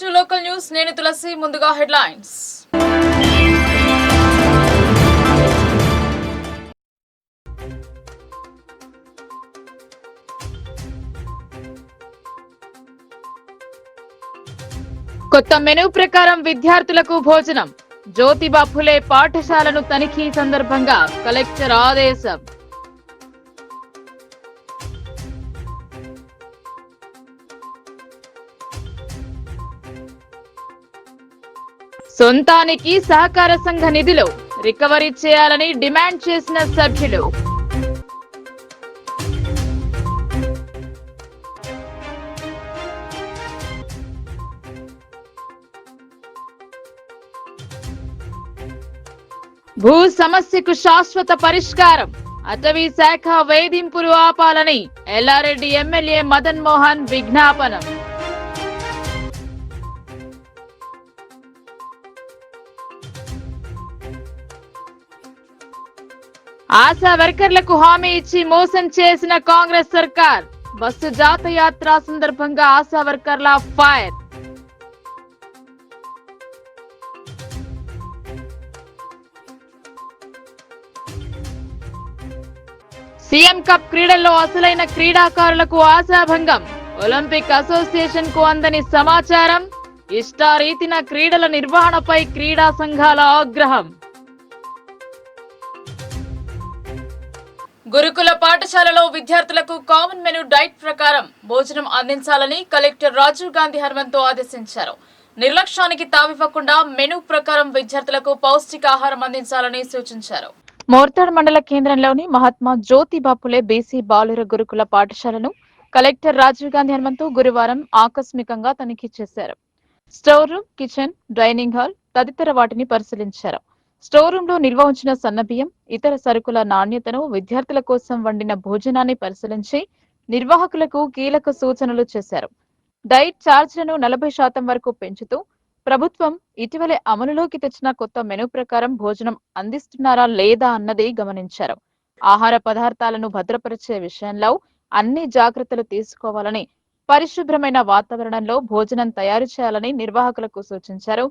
To local news. నేను తులసి. ముందుగా headlines. కొత్త మెనూ ప్రకారం విద్యార్థులకు భోజనం. జ్యోతిబా ఫులే పాఠశాలను తనిఖీ సందర్భంగా కలెక్టర్ ఆదేశం. సొంతానికి సహకార సంఘ నిధులు రికవరీ చేయాలని డిమాండ్ చేసిన సభ్యులు. భూ సమస్యకు శాశ్వత పరిష్కారం. అటవీ శాఖ వేధింపులు ఆపాలని ఎల్లారెడ్డి ఎమ్మెల్యే మదన్ మోహన్ విజ్ఞాపనం. ఆశా వర్కర్లకు హామీ ఇచ్చి మోసం చేసిన కాంగ్రెస్ సర్కార్. బస్సు జాతయాత్ర సందర్భంగా ఆశా వర్కర్ల ఫైర్. సీఎం కప్ క్రీడల్లో అసలైన క్రీడాకారులకు ఆశాభంగం. ఒలింపిక్ అసోసియేషన్ కు అందని సమాచారం. ఇష్టారీతిన క్రీడల నిర్వహణపై క్రీడా సంఘాల ఆగ్రహం. గురుకుల పాఠశాలలో విద్యార్థులకు కామన్ మెనూ డైట్ ప్రకారం భోజనం అందించాలని కలెక్టర్ రాజీవ్ గాంధీ హనుమంతు ఆదేశించారు. నిర్లక్ష్యానికి తావివ్వకుండా మెనూ ప్రకారం విద్యార్థులకు పౌష్టికాహారం అందించాలని సూచించారు. మోర్తాడ్ మండల కేంద్రంలోని మహాత్మా జ్యోతిబా ఫులే బీసీ బాలుర గురుకుల పాఠశాలను కలెక్టర్ రాజీవ్ గాంధీ హనుమంతు గురువారం ఆకస్మికంగా తనిఖీ చేశారు. Store room, kitchen, dining hall తదితర వాటిని పరిశీలించారు. స్టోర్ రూమ్ లో నిల్వ ఉంచిన సన్నబియ్యం, ఇతర సరుకుల నాణ్యతను, విద్యార్థుల కోసం వండిన భోజనాన్ని పరిశీలించి నిర్వాహకులకు కీలక సూచనలు చేశారు. డైట్ ఛార్జీలను 40% వరకు పెంచుతూ ప్రభుత్వం ఇటీవలే అమలులోకి తెచ్చిన కొత్త మెనూ ప్రకారం భోజనం అందిస్తున్నారా లేదా అన్నది గమనించారు. ఆహార పదార్థాలను భద్రపరిచే విషయంలో అన్ని జాగ్రత్తలు తీసుకోవాలని, పరిశుభ్రమైన వాతావరణంలో భోజనం తయారు చేయాలని నిర్వాహకులకు సూచించారు.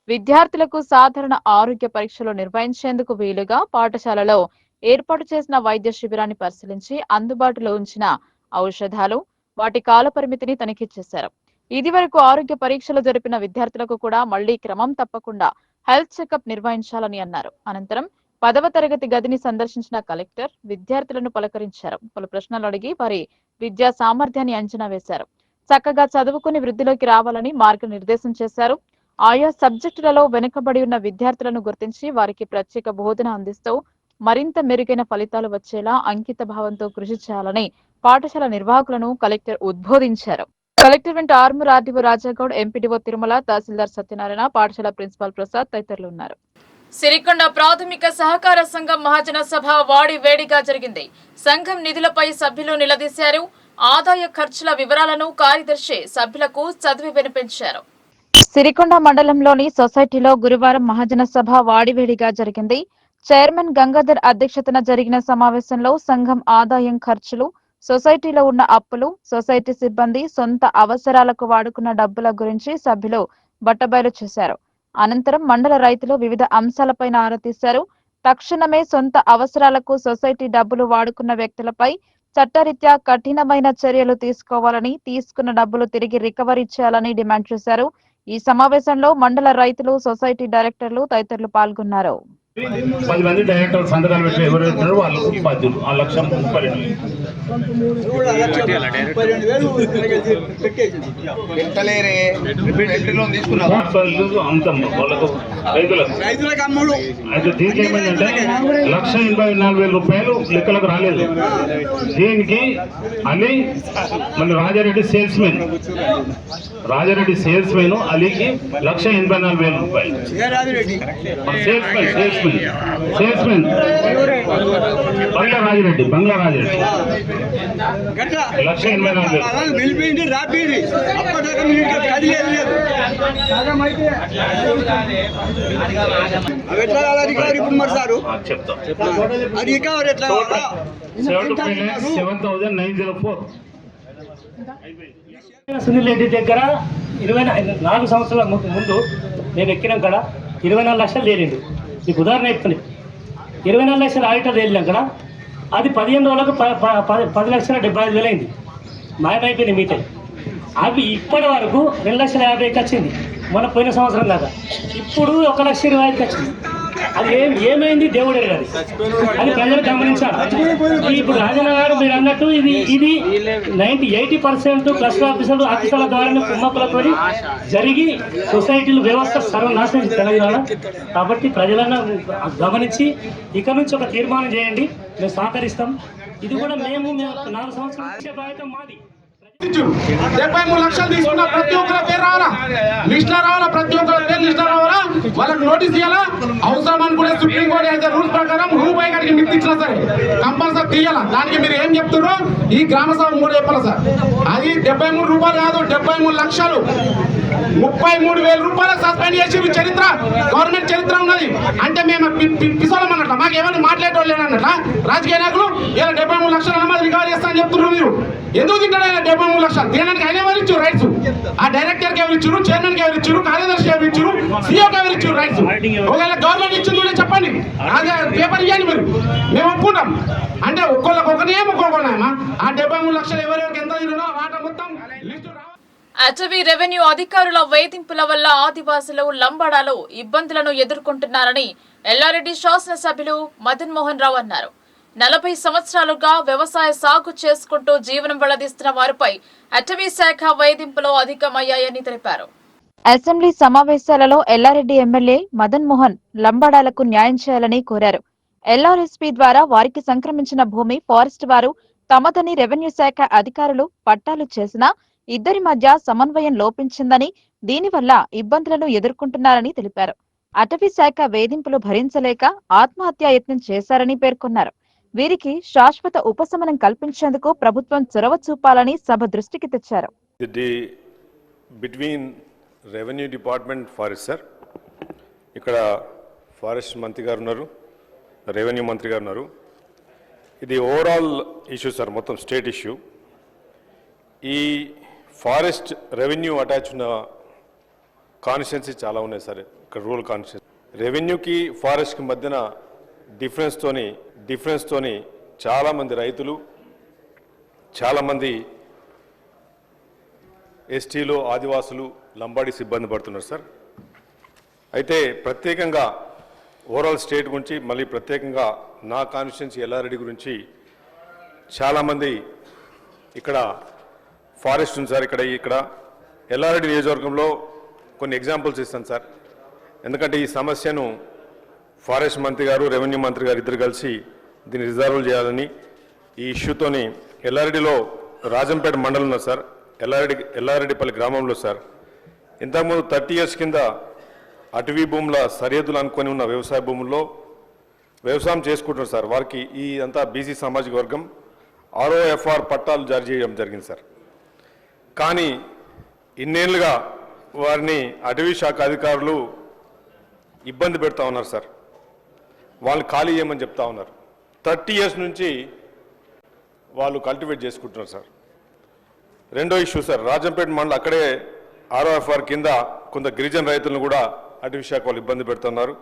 విద్యార్థులకు సాధారణ ఆరోగ్య పరీక్షలు నిర్వహించేందుకు వీలుగా పాఠశాలలో ఏర్పాటు చేసిన వైద్య శిబిరాన్ని పరిశీలించి అందుబాటులో ఉంచిన ఔషధాలు, వాటి కాల పరిమితిని తనిఖీ చేశారు. ఇది వరకు ఆరోగ్య పరీక్షలు జరిపిన విద్యార్థులకు కూడా మళ్లీ క్రమం తప్పకుండా హెల్త్ చెకప్ నిర్వహించాలని అన్నారు. అనంతరం 10వ తరగతి గదిని సందర్శించిన కలెక్టర్ విద్యార్థులను పలకరించారు. పలు ప్రశ్నలు అడిగి వారి విద్యా సామర్థ్యాన్ని అంచనా వేశారు. చక్కగా చదువుకుని వృద్ధిలోకి రావాలని మార్గనిర్దేశం చేశారు. ఆయా సబ్జెక్టులలో వెనుకబడి ఉన్న విద్యార్థులను గుర్తించి వారికి ప్రత్యేక బోధన అందిస్తూ మరింత మెరుగైన ఫలితాలు వచ్చేలా అంకిత భావంతో కృషి చేయాలని పాఠశాల నిర్వాహకులను కలెక్టర్ ఉద్బోధించారు. కలెక్టర్ వెంట ఆర్మూర్ ఆర్డీఓ రాజాగౌడ్, ఎంపీడీఓ తిరుమల, తహసీల్దార్ సత్యనారాయణ, పాఠశాల ప్రిన్సిపాల్ ప్రసాద్ తదితరులు ఉన్నారు. సిరికొండ ప్రాథమిక సహకార సంఘం మహాజన సభ వాడి వేడిగా జరిగింది. సంఘం నిధులపై సభ్యులు నిలదీశారు. ఆదాయ ఖర్చుల వివరాలను కార్యదర్శి సభ్యులకు చదివి వినిపించారు. సిరికొండ మండలంలోని సొసైటీలో గురువారం మహాజన సభ వాడివేడిగా జరిగింది. చైర్మన్ గంగాధర్ అధ్యక్షతన జరిగిన సమావేశంలో సంఘం ఆదాయం, ఖర్చులు, సొసైటీలో ఉన్న అప్పులు, సొసైటీ సిబ్బంది సొంత అవసరాలకు వాడుకున్న డబ్బుల గురించి సభ్యులు బట్టబయలు చేశారు. అనంతరం మండల రైతులు వివిధ అంశాలపైన ఆరా తీశారు. తక్షణమే సొంత అవసరాలకు సొసైటీ డబ్బులు వాడుకున్న వ్యక్తులపై చట్టరీత్యా కఠినమైన చర్యలు తీసుకోవాలని, తీసుకున్న డబ్బులు తిరిగి రికవరీ చేయాలని డిమాండ్ చేశారు. ఈ సమావేశంలో మండల రైతులు, సొసైటీ డైరెక్టర్లు తదితరులు పాల్గొన్నారు. 10 మంది డైరెక్టర్ సంతకాలు పెట్టి ఎవరైతే వాళ్ళకు బాధ్యులు. ఆ లక్ష్యం 32 అయితే దీనికి ఏమైందంటే 1,84,000 రూపాయలు లెక్కలకు రాలేదు. దీనికి అలీ మళ్ళీ రాజారెడ్డి సేల్స్ మెన్ అలీకి 1,84,000 రూపాయలు. సేల్స్ మెన్ బంగ్లా రాజిరెడ్డి 1,84,000 7,904 సునీల్ రెడ్డి దగ్గర 24 సంవత్సరాల ముందు మేము ఎక్కినాం కదా 24 లక్షలు తేలిండు. నీకు ఉదాహరణ చెప్తుంది. 24 లక్షలు ఆడిటర్ తేలినాం కదా, అది 15 రోజులకు 10,75,000 అయింది. మాయమైపోయింది మిగతా. అవి ఇప్పటి వరకు 2,50,000కి వచ్చింది మొన్న పోయిన సంవత్సరం దాకా. ఇప్పుడు 1,25,000కి వచ్చింది. అది ఏమైంది దేవుడే గారి, అది ప్రజలు గమనించాలి. ఇప్పుడు రాజన్న గారు మీరు అన్నట్టు ఇది 80% క్లస్టర్ ఆఫీసర్ల ద్వారా కుమ్మకులతో జరిగి సొసైటీలు వ్యవస్థ సర్వనాశనం తెలంగాణ. కాబట్టి ప్రజలను గమనించి ఇక నుంచి ఒక తీర్మానం చేయండి, మేము సహకరిస్తాం. ఇది కూడా మేము 4 సంవత్సరాల నుంచి బాధ్యత మాది. 73 లక్షలు తీసుకున్న ప్రతి ఒక్కరి పేరు రావాలా, లిస్ట్ లో రావాలా, ప్రతి ఒక్కరి పేరు లిస్ట్ లో రావాలా, వాళ్ళకి నోటీస్ ఇవ్వాలా. అవసరం అనుకునే సుప్రీంకోర్టు అయితే రూల్స్ ప్రకారం రూపాయి కాడికి మిత్తి ఇచ్చినా సరే కంపల్సరీ తీయాలా. దానికి మీరు ఏం చెప్తారో ఈ గ్రామ సభ కూడా చెప్పాలి సార్. అది 73 రూపాయలు కాదు, 73 లక్షలు, 33,000 రూపాయలు సస్పెండ్ చేసి చరిత్ర గవర్నమెంట్ చరిత్ర ఉన్నది. అంటే మేము పిసోళం అన్నట్ల, మాకు ఏమైనా మాట్లాడేటోళ్ళు లేనట్ల రాజకీయ నాయకులు ఇలా 73 లక్షలు అనుమతి రికవరీ చేస్తా అని చెప్తున్నారు. మీరు ఎందుకు తింటాడు ఆయన 73 లక్షలు? తినడానికి ఆయన ఎవరు ఇచ్చారు రైట్స్? ఆ డైరెక్టర్ కి ఎవరు ఇచ్చారు, చైర్మన్ కి ఎవరు ఇచ్చారు, కార్యదర్శి ఎవరు ఇచ్చారు, సీఓకి ఎవరు ఇచ్చారు రైట్స్? ఒకవేళ గవర్నమెంట్ ఇచ్చింది చెప్పండి, అదే పేపర్ ఇవ్వండి మీరు, మేము ఒప్పుకుంటాం. అంటే ఒక్కొక్కరికి ఒక్కొక్కనేమా ఆ 73 లక్షలు ఎవరెవరికి ఎంత తినో వాట మొత్తం లిస్టు అటవీ రెవెన్యూ అధికారుల వేధింపుల వల్ల ఆదివాసులు లంబాడాలు ఇబ్బందులను ఎదుర్కొంటున్నారని ఎల్లారెడ్డి శాసనసభ్యులు మదన్ మోహన్ రావు అన్నారు. 40 సంవత్సరాలుగా వ్యవసాయ సాగు చేసుకుంటూ జీవనం వెళ్లదీస్తున్న వారిపై అటవీ శాఖ వేధింపులు అధికమయ్యాయని తెలిపారు. అసెంబ్లీ సమావేశాలలో ఎల్లారెడ్డి ఎమ్మెల్యే మదన్ మోహన్ లంబాడాలకు న్యాయం చేయాలని కోరారు. ఎల్ఆర్ఎస్పీ ద్వారా వారికి సంక్రమించిన భూమి ఫారెస్ట్ వారు తమదని రెవెన్యూ శాఖ అధికారులు పట్టాలు చేసినా ఇద్దరి మధ్య సమన్వయం లోపించిందని, దీనివల్ల ఇబ్బందులను ఎదుర్కొంటున్నారని తెలిపారు. అటవీ శాఖ వేధింపులు భరించలేక ఆత్మహత్యా యత్నం చేశారని పేర్కొన్నారు. వీరికి శాశ్వత ఉపశమనం కల్పించేందుకు ప్రభుత్వం చొరవ చూపాలని సభ దృష్టికి తెచ్చారు. Between revenue department forest sir, ఇక్కడ ఫారెస్ట్ మంత్రి గారు ఉన్నారు, రెవెన్యూ మంత్రి గారు ఉన్నారు. ఇది ఓవరాల్ ఇష్యూ సార్, మొత్తం స్టేట్ ఇష్యూ. ఈ ఫారెస్ట్ రెవెన్యూ అటాచ్ ఉన్న కాన్స్టిట్యున్సీ చాలా ఉన్నాయి సార్. ఇక్కడ రూరల్ కాన్స్టిట్యున్సీ రెవెన్యూకి ఫారెస్ట్కి మధ్యన డిఫరెన్స్తోని చాలామంది రైతులు, చాలామంది ఎస్టీలు, ఆదివాసులు, లంబాడీస్ ఇబ్బంది పడుతున్నారు సార్. అయితే ప్రత్యేకంగా ఓవరాల్ స్టేట్ గురించి, మళ్ళీ ప్రత్యేకంగా నా కాన్స్టిట్యున్సీ ఎల్లారెడ్డి గురించి చాలామంది ఇక్కడ ఫారెస్ట్ ఉంది సార్. ఇక్కడ ఎల్లారెడ్డి నియోజకవర్గంలో కొన్ని ఎగ్జాంపుల్స్ ఇస్తాను సార్. ఎందుకంటే ఈ సమస్యను ఫారెస్ట్ మంత్రి గారు, రెవెన్యూ మంత్రి గారు ఇద్దరు కలిసి దీన్ని రిజాల్వ్ చేయాలని ఈ ఇష్యూతోని ఎల్లారెడ్డిలో రాజంపేట మండలం ఉన్నారు సార్, ఎల్లారెడ్డిపల్లి గ్రామంలో సార్. ఇంతకుముందు 30 years కింద అటవీ భూముల సరిహద్దులు అనుకొని ఉన్న వ్యవసాయ భూముల్లో వ్యవసాయం చేసుకుంటున్నారు సార్. వారికి ఈ అంతా బీసీ సామాజిక వర్గం ROFR పట్టాలు జారీ చేయడం జరిగింది సార్. కానీ ఇన్నేళ్లుగా వారిని అటవీ శాఖ అధికారులు ఇబ్బంది పెడతా ఉన్నారు సార్. వాళ్ళు ఖాళీ చేయమని చెప్తా ఉన్నారు. 30 years నుంచి వాళ్ళు కల్టివేట్ చేసుకుంటున్నారు సార్. రెండో ఇష్యూ సార్, రాజంపేట మండలం అక్కడే ROFR కింద కొంత గిరిజన రైతులను కూడా అటవీ శాఖ వాళ్ళు ఇబ్బంది పెడుతున్నారు.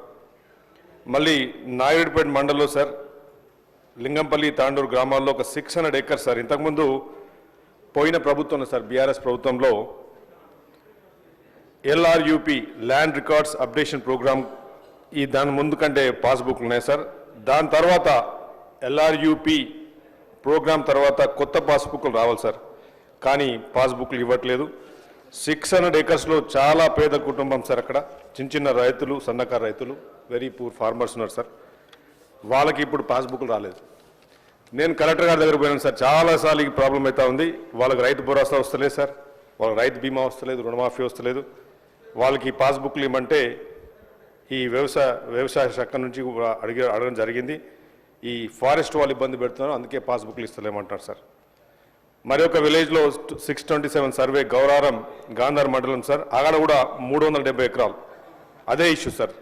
మళ్ళీ నాయుడుపేట మండలంలో సార్, లింగంపల్లి, తాండూరు గ్రామాల్లో ఒక 600 acres సార్. ఇంతకుముందు పోయిన ప్రభుత్వం సార్, బీఆర్ఎస్ ప్రభుత్వంలో LRUP land records updation programme, ఈ దాని ముందు కంటే పాస్బుక్లు ఉన్నాయి సార్. దాని తర్వాత LRUP ప్రోగ్రామ్ తర్వాత కొత్త పాస్బుక్లు రావాలి సార్. కానీ పాస్బుక్లు ఇవ్వట్లేదు. 600 acresలో చాలా పేద కుటుంబం సార్. అక్కడ చిన్న రైతులు, సన్నకారు రైతులు, వెరీ పూర్ ఫార్మర్స్ ఉన్నారు సార్. వాళ్ళకి ఇప్పుడు పాస్బుక్లు రాలేదు. నేను కలెక్టర్ గారి దగ్గర పోయాను సార్, చాలాసార్లు ఈ ప్రాబ్లం అవుతా ఉంది. వాళ్ళకి రైతు భరోసా వస్తలేదు సార్, వాళ్ళకి రైతు బీమా వస్తలేదు, రుణమాఫీ వస్తలేదు. వాళ్ళకి పాస్బుక్లు ఇవ్వమంటే ఈ వ్యవసాయ శాఖ నుంచి అడగడం జరిగింది. ఈ ఫారెస్ట్ వాళ్ళు ఇబ్బంది పెడుతున్నారు, అందుకే పాస్బుక్లు ఇస్తలేమంటారు సార్. మరి ఒక విలేజ్లో 627 సర్వే గౌరారం గాంధార్ మండలం సార్, అక్కడ కూడా 370 ఎకరాలు అదే issue sir,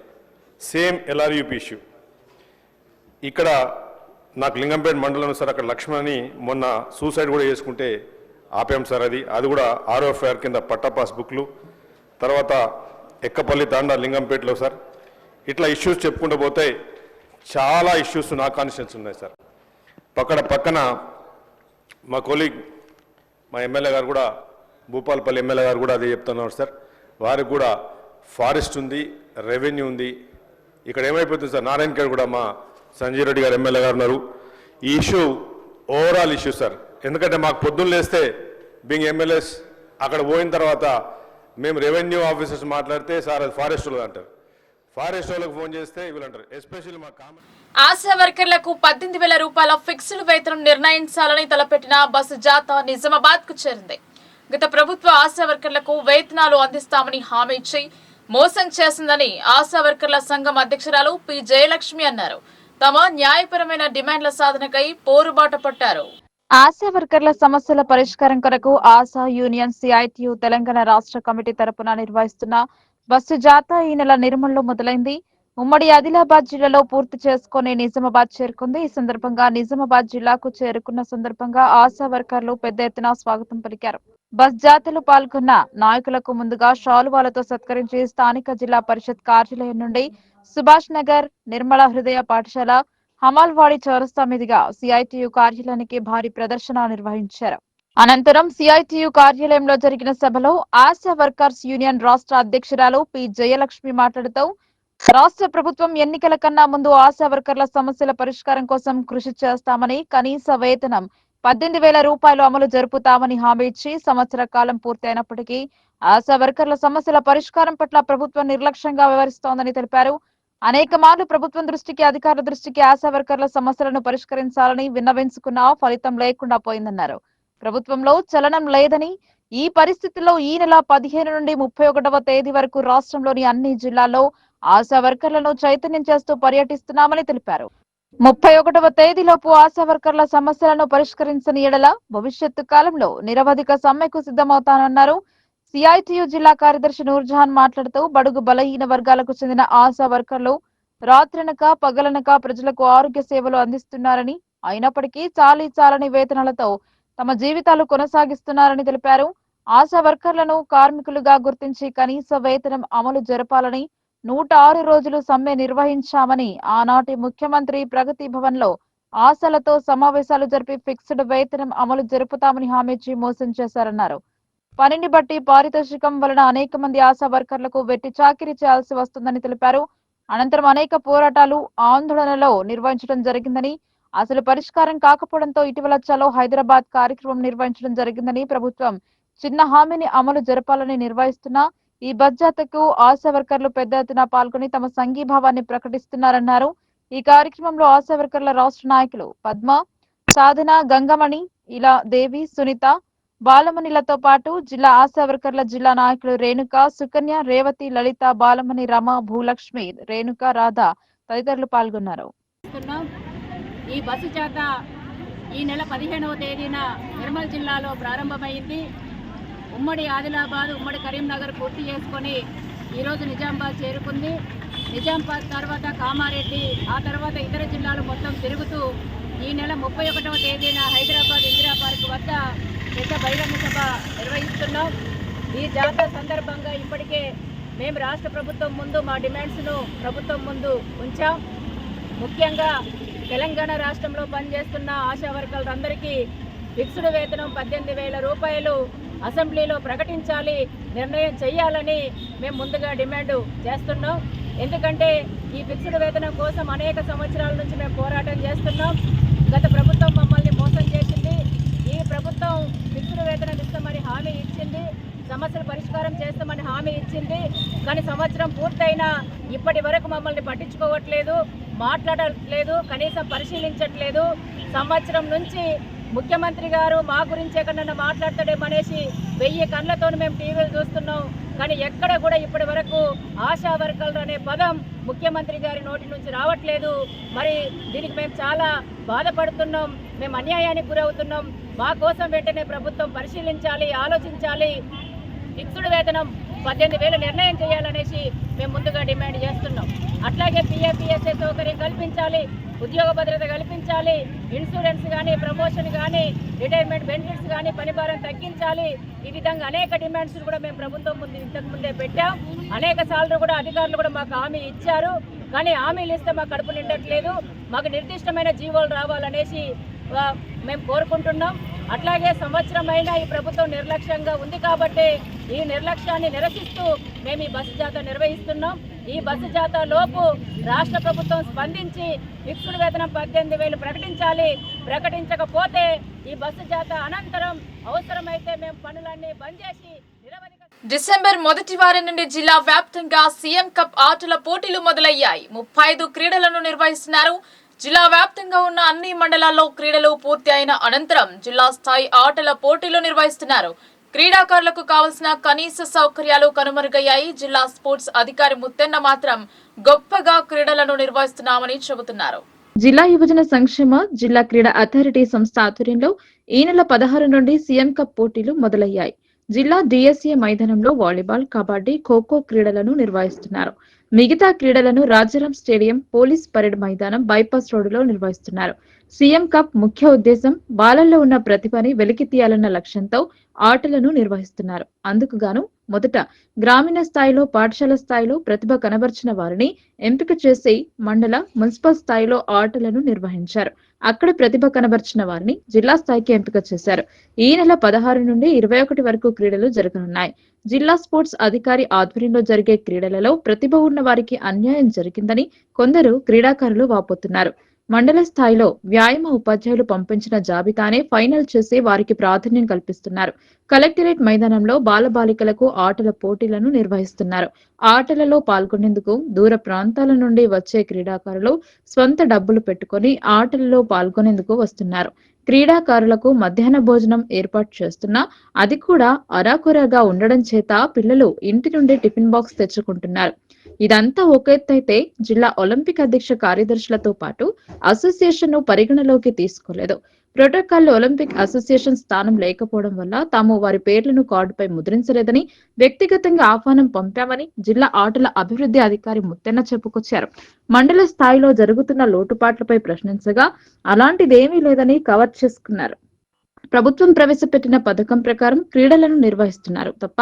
same LRUP issue. ఇక్కడ నాకు లింగంపేట మండలం సార్, అక్కడ లక్ష్మణ్ అని మొన్న సూసైడ్ కూడా చేసుకుంటే ఆపాం సార్. అది కూడా ROFR కింద పట్టా పాస్బుక్లు, తర్వాత ఎక్కపల్లి తాండా లింగంపేటలో సార్. ఇట్లా ఇష్యూస్ చెప్పుకుంటూ పోతే చాలా ఇష్యూస్ నా కాన్స్టిట్యూన్స్ ఉన్నాయి సార్. పక్కన మా కొలీగ్ మా ఎమ్మెల్యే గారు కూడా, భూపాలపల్లి ఎమ్మెల్యే గారు కూడా అదే చెప్తున్నారు సార్. వారికి కూడా ఫారెస్ట్ ఉంది, రెవెన్యూ ఉంది. ఇక్కడ ఏమైపోతుంది సార్, నారాయణఖేడ్ కూడా మా సంజయ్ రెడ్డి గారు ఎమ్మెల్యే గారు ఉన్నారు. ఈ ఇష్యూ ఓవరాల్ ఇష్యూ సార్. ఎందుకంటే మాకు పొద్దున్న లేస్తే బీయింగ్ ఎమ్మెల్యేస్ అక్కడ పోయిన తర్వాత మేము రెవెన్యూ ఆఫీసర్స్ మాట్లాడితే సార్ అది ఫారెస్ట్ వాళ్ళు అంటారు, ఫారెస్ట్ వాళ్ళకి ఫోన్ చేస్తే వీళ్ళంటారు. ఎస్పెషల్లీ మా ఆశా వర్కర్లకు 18,000 రూపాయల ఫిక్స్డ్ వేతనం నిర్ణయించాలని తలపెట్టిన బస్సు జాథా నిజామాబాద్ కు చేరింది. గత ప్రభుత్వ ఆశా వర్కర్లకు వేతనాలు అందిస్తామని హామీ ఇచ్చి మోసం చేసిందని ఆశా వర్కర్ల సంఘం అధ్యక్షురాలు పి జయలక్ష్మి అన్నారు. తమ న్యాయపరమైన డిమాండ్ల సాధనకై పోరుబాట పట్టారు. ఆశా వర్కర్ల సమస్యల పరిష్కారం కొరకు ఆశా యూనియన్ CITU తెలంగాణ రాష్ట్ర కమిటీ తరపున నిర్వహిస్తున్న బస్సు జాథా ఈ నెల నిర్మల్లో మొదలైంది. ఉమ్మడి ఆదిలాబాద్ జిల్లాలో పూర్తి చేసుకుని నిజామాబాద్ చేరుకుంది. ఈ సందర్భంగా నిజామాబాద్ జిల్లాకు చేరుకున్న సందర్భంగా ఆశా వర్కర్లు పెద్ద ఎత్తున స్వాగతం పలికారు. బస్ జాతరలో పాల్గొన్న నాయకులకు ముందుగా శాలువాలతో సత్కరించి స్థానిక జిల్లా పరిషత్ కార్యాలయం నుండి సుభాష్ నగర్, నిర్మల హృదయ పాఠశాల, హమాల్వాడి చౌరస్తా మీదుగా CITU కార్యాలయానికి భారీ ప్రదర్శన నిర్వహించారు. అనంతరం CITU కార్యాలయంలో జరిగిన సభలో ఆశా వర్కర్స్ యూనియన్ రాష్ట్ర అధ్యక్షురాలు పి జయలక్ష్మి మాట్లాడుతూ రాష్ట్ర ప్రభుత్వం ఎన్నికల కన్నా ముందు ఆశా వర్కర్ల సమస్యల పరిష్కారం కోసం కృషి చేస్తామని, కనీస వేతనం 18,000 రూపాయలు అమలు జరుపుతామని హామీ ఇచ్చి సంవత్సర కాలం పూర్తయినప్పటికీ ఆశా వర్కర్ల సమస్యల పరిష్కారం పట్ల ప్రభుత్వం నిర్లక్ష్యంగా వ్యవహరిస్తోందని తెలిపారు. అనేక మార్లు ప్రభుత్వం దృష్టికి, అధికారుల దృష్టికి ఆశా వర్కర్ల సమస్యలను పరిష్కరించాలని విన్నవించుకున్నా ఫలితం లేకుండా పోయిందన్నారు. ప్రభుత్వంలో చలనం లేదని, ఈ పరిస్థితుల్లో ఈ నెల 15 నుండి 31వ తేదీ వరకు రాష్ట్రంలోని అన్ని జిల్లాల్లో ఆశా వర్కర్లను చైతన్యం చేస్తూ పర్యటిస్తున్నామని తెలిపారు. 31వ తేదీలోపు ఆశా వర్కర్ల సమస్యలను పరిష్కరించని ఎడల భవిష్యత్తు కాలంలో నిరవధిక సమ్మెకు సిద్ధమవుతానన్నారు. CITU జిల్లా కార్యదర్శి నూర్జహాన్ మాట్లాడుతూ బడుగు బలహీన వర్గాలకు చెందిన ఆశా వర్కర్లు రాత్రనక పగలనక ప్రజలకు ఆరోగ్య సేవలు అందిస్తున్నారని, అయినప్పటికీ చాలని వేతనాలతో తమ జీవితాలు కొనసాగిస్తున్నారని తెలిపారు. ఆశా వర్కర్లను కార్మికులుగా గుర్తించి కనీస వేతనం అమలు జరపాలని 106 రోజులు సమ్మె నిర్వహించామని, ఆనాటి ముఖ్యమంత్రి ప్రగతి భవన్ లో ఆశలతో సమావేశాలు జరిపి ఫిక్స్డ్ వేతనం అమలు జరుపుతామని హామీ ఇచ్చి మోసం చేశారన్నారు. పనిని బట్టి పారితోషికం వలన అనేక మంది ఆశా వర్కర్లకు వెట్టి చాకిరీ చేయాల్సి వస్తుందని తెలిపారు. అనంతరం అనేక పోరాటాలు, ఆందోళనలో నిర్వహించడం జరిగిందని, అసలు పరిష్కారం కాకపోవడంతో ఇటీవల చలో హైదరాబాద్ కార్యక్రమం నిర్వహించడం జరిగిందని, ప్రభుత్వం చిన్న హామీని అమలు జరపాలని నిర్వహిస్తున్న ఈ బస్ జాథాకు ఆశా వర్కర్లు పెద్ద ఎత్తున పాల్గొని తమ సంఘీభావాన్ని ప్రకటిస్తున్నారన్నారు. ఈ కార్యక్రమంలో ఆశా వర్కర్ల రాష్ట్ర నాయకులు పద్మ, సాధన, గంగమణి, ఇలా దేవి, సునీత, బాలమణిలతో పాటు జిల్లా ఆశా వర్కర్ల జిల్లా నాయకులు రేణుక, సుకన్య, రేవతి, లలిత, బాలమణి, రమ, భూలక్ష్మి, రేణుక, రాధ తదితరులు పాల్గొన్నారు. ఈ బస్సు జాథా ఈ నెల 15వ తేదీన నిర్మల్ జిల్లాలో ప్రారంభమైంది. ఉమ్మడి ఆదిలాబాద్, ఉమ్మడి కరీంనగర్ పూర్తి చేసుకొని ఈరోజు నిజామాబాద్ చేరుకుంది. నిజామాబాద్ తర్వాత కామారెడ్డి, ఆ తర్వాత ఇతర జిల్లాలు మొత్తం తిరుగుతూ ఈ నెల 31వ తేదీన హైదరాబాద్ ఇందిరా పార్క్ వద్ద పెద్ద బహిరంగ సభ నిర్వహిస్తున్నాం. ఈ జాతర సందర్భంగా ఇప్పటికే మేము రాష్ట్ర ప్రభుత్వం ముందు మా డిమాండ్స్ను ప్రభుత్వం ముందు ఉంచాం. ముఖ్యంగా తెలంగాణ రాష్ట్రంలో పనిచేస్తున్న ఆశా వర్కర్లందరికీ ఫిక్స్డ్ వేతనం 18,000 రూపాయలు అసెంబ్లీలో ప్రకటించాలి, నిర్ణయం చేయాలని మేము ముందుగా డిమాండ్ చేస్తున్నాం. ఎందుకంటే ఈ ఫిక్స్డ్ వేతనం కోసం అనేక సంవత్సరాల నుంచి మేము పోరాటం చేస్తున్నాం. గత ప్రభుత్వం మమ్మల్ని మోసం చేసింది. ఈ ప్రభుత్వం ఫిక్స్డ్ వేతనం ఇస్తామని హామీ ఇచ్చింది, సమస్యలు పరిష్కారం చేస్తామని హామీ ఇచ్చింది. కానీ సంవత్సరం పూర్తయినా ఇప్పటి వరకు మమ్మల్ని పట్టించుకోవట్లేదు, మాట్లాడట్లేదు, కనీసం పరిశీలించట్లేదు. సంవత్సరం నుంచి ముఖ్యమంత్రి గారు మా గురించి ఎక్కడన్నా మాట్లాడతాడేమనేసి 1000 కళ్ళతో మేము టీవీలు చూస్తున్నాం. కానీ ఎక్కడ కూడా ఇప్పటి వరకు ఆశా వర్కర్లు అనే పదం ముఖ్యమంత్రి గారి నోటి నుంచి రావట్లేదు. మరి దీనికి మేము చాలా బాధపడుతున్నాం, మేము అన్యాయానికి గురవుతున్నాం. మా కోసం వెంటనే ప్రభుత్వం పరిశీలించాలి, ఆలోచించాలి. ఫిక్స్డ్ వేతనం 18,000 నిర్ణయం చేయాలనేసి మేము ముందుగా డిమాండ్ చేస్తున్నాం. అట్లాగే PFPSA సౌకర్యం కల్పించాలి, ఉద్యోగ భద్రత కల్పించాలి, ఇన్సూరెన్స్ కానీ, ప్రమోషన్ కానీ, రిటైర్మెంట్ బెనిఫిట్స్ కానీ, పని భారం తగ్గించాలి. ఈ విధంగా అనేక డిమాండ్స్ కూడా మేము ప్రభుత్వం ముందు ఇంతకు ముందే పెట్టాం. అనేక సార్లు కూడా అధికారులు కూడా మాకు హామీ ఇచ్చారు. కానీ హామీలు ఇస్తే మాకు కడుపు నిండట్లేదు. మాకు నిర్దిష్టమైన జీవోలు రావాలనేసి మేము కోరుకుంటున్నాం. అట్లాగే సంవత్సరమైన ఈ ప్రభుత్వం నిర్లక్ష్యంగా ఉంది కాబట్టి ఈ నిర్లక్ష్యాన్ని నిరసిస్తూ మేము ఈ బస్సు జాతా నిర్వహిస్తున్నాం. ఈ బస్సు జాతా లోపు రాష్ట్ర ప్రభుత్వం స్పందించి ఫిక్స్డ్ వేతనం 18,000 ప్రకటించాలి. ప్రకటించకపోతే ఈ బస్సు జాతా అనంతరం అవసరమైతే మేము పనులన్నీ బంద్ చేసి డిసెంబర్ మొదటి వారం నుండి జిల్లా వ్యాప్తంగా సీఎం కప్ ఆటల పోటీలు మొదలయ్యాయి. 35 క్రీడలను నిర్వహిస్తున్నారు. జిల్లా వ్యాప్తంగా ఉన్న అన్ని మండలాల్లో క్రీడలు పూర్తి అయిన అనంతరం జిల్లా స్థాయి ఆటల పోటీలు నిర్వహిస్తున్నారు. క్రీడాకారులకు కావాల్సిన కనీస సౌకర్యాలు కనుమరుగయ్యాయి. జిల్లా స్పోర్ట్స్ అధికారి ముత్తెన్న మాత్రం గొప్పగా క్రీడలను నిర్వహిస్తున్నామని చెబుతున్నారు. జిల్లా యువజన సంక్షేమ జిల్లా క్రీడా అథారిటీ సంస్థ ఆధ్వర్యంలో ఈ నెల 16 నుండి సీఎం కప్ పోటీలు మొదలయ్యాయి. జిల్లా DSA మైదానంలో వాలీబాల్, కబడ్డీ, ఖోఖో క్రీడలను నిర్వహిస్తున్నారు. మిగతా క్రీడలను రాజారాం స్టేడియం, పోలీస్ పరేడ్ మైదానం, బైపాస్ రోడ్డులో నిర్వహిస్తున్నారు. సీఎం కప్ ముఖ్య ఉద్దేశం బాలల్లో ఉన్న ప్రతిభని వెలికి తీయాలన్న లక్ష్యంతో ఆటలను నిర్వహిస్తున్నారు. అందుకు గాను మొదట గ్రామీణ స్థాయిలో, పాఠశాల స్థాయిలో ప్రతిభ కనబర్చిన వారిని ఎంపిక చేసి మండల, మున్సిపల్ స్థాయిలో ఆటలను నిర్వహించారు. అక్కడ ప్రతిభ కనబర్చిన వారిని జిల్లా స్థాయికి ఎంపిక చేశారు. ఈ నెల 16 నుండి 21 వరకు క్రీడలు జరగనున్నాయి. జిల్లా స్పోర్ట్స్ అధికారి ఆధ్వర్యంలో జరిగే క్రీడలలో ప్రతిభ ఉన్న వారికి అన్యాయం జరిగిందని కొందరు క్రీడాకారులు వాపోతున్నారు. మండల స్థాయిలో వ్యాయామ ఉపాధ్యాయులు పంపించిన జాబితానే ఫైనల్ చేసి వారికి ప్రాధాన్యం కల్పిస్తున్నారు. కలెక్టరేట్ మైదానంలో బాలబాలికలకు ఆటల పోటీలను నిర్వహిస్తున్నారు. ఆటలలో పాల్గొనేందుకు దూర ప్రాంతాల నుండి వచ్చే క్రీడాకారులు స్వంత డబ్బులు పెట్టుకుని ఆటలలో పాల్గొనేందుకు వస్తున్నారు. క్రీడాకారులకు మధ్యాహ్న భోజనం ఏర్పాటు చేస్తున్నా అది కూడా అరాకొరగా ఉండడం చేత పిల్లలు ఇంటి నుండి టిఫిన్ బాక్స్ తెచ్చుకుంటున్నారు. ఇదంతా ఒక ఎత్తైతే జిల్లా ఒలింపిక్ అధ్యక్ష కార్యదర్శులతో పాటు అసోసియేషన్ ను పరిగణలోకి తీసుకోలేదు. ప్రోటోకాల్ ఒలింపిక్ అసోసియేషన్ స్థానం లేకపోవడం వల్ల తాము వారి పేర్లను కార్డుపై ముద్రించలేదని, వ్యక్తిగతంగా ఆహ్వానం పంపామని జిల్లా ఆటల అభివృద్ధి అధికారి ముత్తెన్న చెప్పుకొచ్చారు. మండల స్థాయిలో జరుగుతున్న లోటుపాట్లపై ప్రశ్నించగా అలాంటిదేమీ లేదని కవర్ చేసుకున్నారు. ప్రభుత్వం ప్రవేశపెట్టిన పథకం ప్రకారం క్రీడలను నిర్వహిస్తున్నారు తప్ప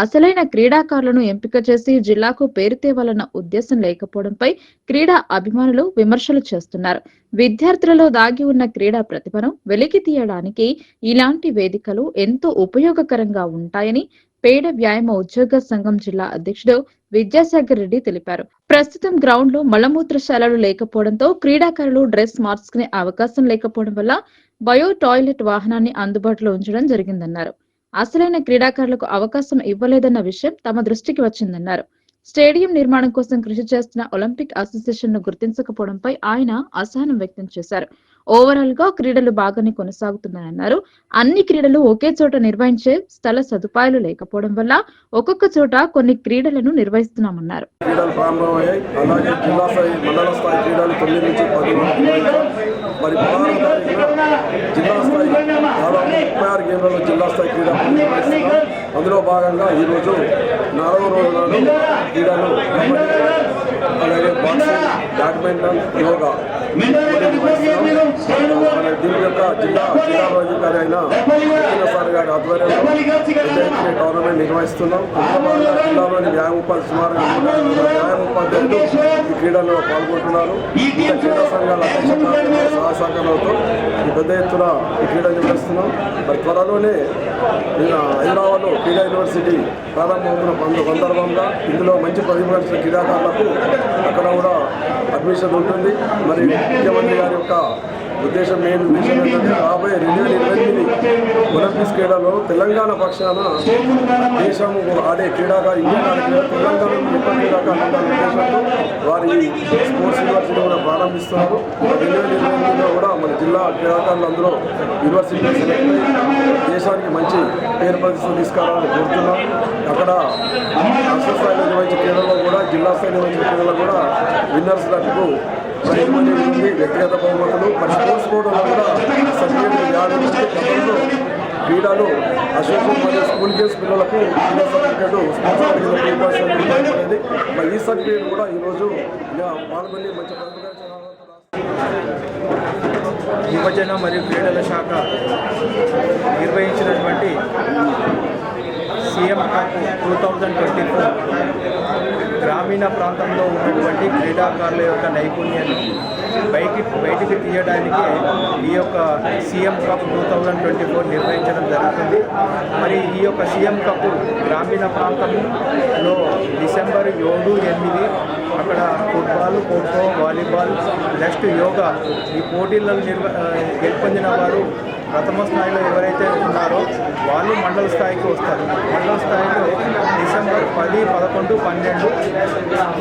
అసలైన క్రీడాకారులను ఎంపిక చేసి జిల్లాకు పేరు తేవాలన్న ఉద్దేశం లేకపోవడంపై క్రీడా అభిమానులు విమర్శలు చేస్తున్నారు. విద్యార్థులలో దాగి ఉన్న క్రీడా ప్రతిభను వెలికి తీయడానికి ఇలాంటి వేదికలు ఎంతో ఉపయోగకరంగా ఉంటాయని పేడ వ్యాయామ ఉద్యోగ సంఘం జిల్లా అధ్యక్షుడు విద్యాసాగర్ రెడ్డి తెలిపారు. ప్రస్తుతం గ్రౌండ్ లో మలమూత్రశాలలు లేకపోవడంతో క్రీడాకారులు డ్రెస్ మార్చుకునే అవకాశం లేకపోవడం వల్ల బయో టాయిలెట్ వాహనాన్ని అందుబాటులో ఉంచడం జరిగిందన్నారు. అసలైన క్రీడాకారులకు అవకాశం ఇవ్వలేదన్న విషయం తమ దృష్టికి వచ్చిందన్నారు. స్టేడియం నిర్మాణం కోసం కృషి చేస్తున్న ఒలింపిక్ అసోసియేషన్ ను గుర్తించకపోవడంపై ఆయన అసహనం వ్యక్తం చేశారు. ఓవరాల్ గా క్రీడలు బాగానే కొనసాగుతున్నాయన్నారు. అన్ని క్రీడలు ఒకే చోట నిర్వహించే స్థల సదుపాయాలు లేకపోవడం వల్ల ఒక్కొక్క చోట కొన్ని క్రీడలను నిర్వహిస్తున్నామన్నారు. క్రీడలు ప్రారంభమయ్యాయి. అలాగే జిల్లా స్థాయి, మండల స్థాయి క్రీడలు 9 నుంచి 10 వరకు మరి 16వ తారీఖున జిల్లా స్థాయి దాదాపు 36 గేమ్లలో జిల్లా స్థాయి క్రీడలు నిర్వహిస్తున్నాం. అందులో భాగంగా ఈరోజు 4వ రోజు నాడు క్రీడలు అలాగే బాక్సింగ్, బ్యాడ్మింటన్, యోగా దీని యొక్క జిల్లా అధికారి అయిన సార్ గారి ఆధ్వర్యంలో టోర్నమెంట్ నిర్వహిస్తున్నాం. జిల్లాలోని సుమారుగా వ్యాయామ ఉపాధ్యాయులు ఈ క్రీడల్లో పాల్గొంటున్నారు. క్రీడా సంఘాల అధ్యక్ష సహసహకారాలతో పెద్ద ఎత్తున ఈ క్రీడలు నిర్వహిస్తున్నాం. మరి త్వరలోనే హైదరాబాద్లో క్రీడా యూనివర్సిటీ ప్రారంభమవుతున్న సందర్భంగా ఇందులో మంచి ప్రతిభ క్రీడాకారులకు అక్కడ కూడా అడ్మిషన్ ఉంటుంది. మరి ముఖ్యమంత్రి గారి యొక్క మెయిన్ ఉద్దేశం ఏంటంటే రాబోయే 2028 ఒలింపిక్స్ క్రీడలో తెలంగాణ పక్షాన దేశం ఆడే క్రీడాకారు ఇండియన్ ఆడే తెలంగాణ క్రీడాకారులు ఉద్దేశంతో వారి స్పోర్ట్స్ యూనివర్సిటీ కూడా ప్రారంభిస్తున్నారు. 2028లో కూడా మన జిల్లా క్రీడాకారులు అందరూ యూనివర్సిటీ సెలెక్ట్ అయ్యి దేశానికి మంచి పేరు ప్రతిష్టలు తీసుకురావాలని కోరుతున్నాం. అక్కడ రాష్ట్ర స్థాయిలో నిర్వహించే క్రీడల్లో కూడా జిల్లా స్థాయి నిర్వహించే క్రీడల్లో కూడా విన్నర్స్ లట్టుకు వ్యక్తిగత బహుమతులు మరి స్పోర్ట్స్ కోటాలో కూడా సర్టిఫికేట్ క్రీడలు అసోసియేషన్ మరియు స్కూల్ గేమ్స్ పిల్లలకు క్రీడా సర్టిఫికేట్ స్పాన్సర్ అనేది మరి ఈ సర్టిఫికేట్ కూడా ఈరోజు పాల్గొని మంచి యువజన మరియు క్రీడల శాఖ నిర్వహించినటువంటి సీఎం కప్ 2024 గ్రామీణ ప్రాంతంలో ఉన్నటువంటి క్రీడాకారుల యొక్క నైపుణ్యాన్ని బయటికి తీయడానికి ఈ యొక్క సీఎం కప్ 2024 నిర్వహించడం జరుగుతుంది. మరి ఈ యొక్క సీఎం కప్ గ్రామీణ ప్రాంతంలో డిసెంబర్ 7, 8 అక్కడ football, kho kho, volleyball, next yoga ఈ పోటీలను గెలుపొందిన వారు ప్రథమ స్థాయిలో ఎవరైతే ఉన్నారో వాళ్ళు మండల స్థాయికి వస్తారు. మండల స్థాయిలో డిసెంబర్ 10, 11, 12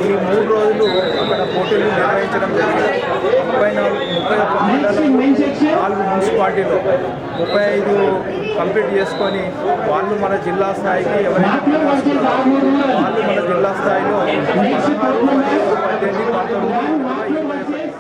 ఈ 3 రోజులు అక్కడ పోటీలు నిర్వహించడం జరిగింది. 31 జిల్లాలో 4 మున్సిపాలిటీలో 35 కంప్లీట్ చేసుకొని వాళ్ళు మన జిల్లా స్థాయికి ఎవరైతే వాళ్ళు మన జిల్లా స్థాయిలో 16, 18, 19